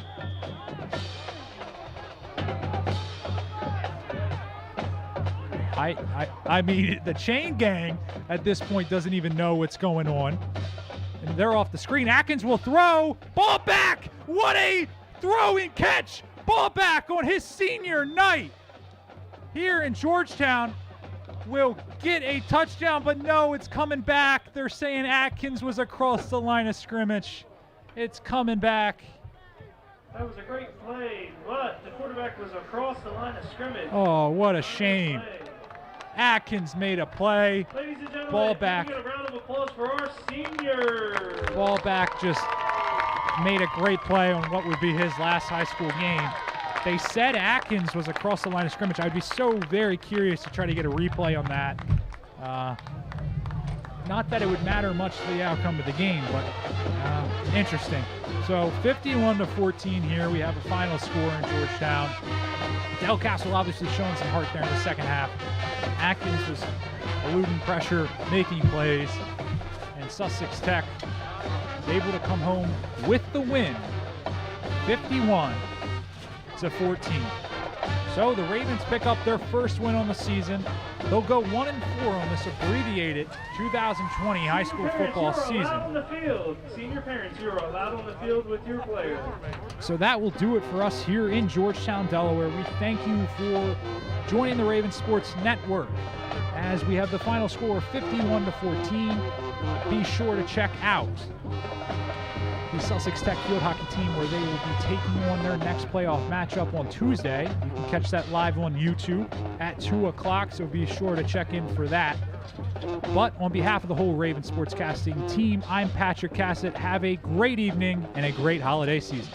I mean, the chain gang at this point doesn't even know what's going on. And they're off the screen. Atkins will throw. Ball back. What a throw and catch. Ball back on his senior night here in Georgetown. Will get a touchdown, but no, it's coming back. They're saying Atkins was across the line of scrimmage. It's coming back. That was a great play, but the quarterback was across the line of scrimmage. Oh, what a shame. Atkins made a play. Ladies and gentlemen, ball back. Give a round of applause for our senior. Ball back just made a great play on what would be his last high school game. They said Atkins was across the line of scrimmage. I'd be so very curious to try to get a replay on that. Not that it would matter much to the outcome of the game, but interesting. So 51-14 here. We have a final score in Georgetown. Delcastle obviously showing some heart there in the second half. Atkins was eluding pressure, making plays, and Sussex Tech is able to come home with the win, 51-14. So the Ravens pick up their first win on the season. They'll go 1-4 on this abbreviated 2020 high school football season. On the field. Senior parents, you are allowed on the field with your players. So that will do it for us here in Georgetown, Delaware. We thank you for joining the Ravens Sports Network as we have the final score of 51-14. Be sure to check out the Sussex Tech field hockey team, where they will be taking on their next playoff matchup on Tuesday. You can catch that live on YouTube at 2 o'clock, so be sure to check in for that. But on behalf of the whole Raven Sportscasting team, I'm Patrick Cassett. Have a great evening and a great holiday season.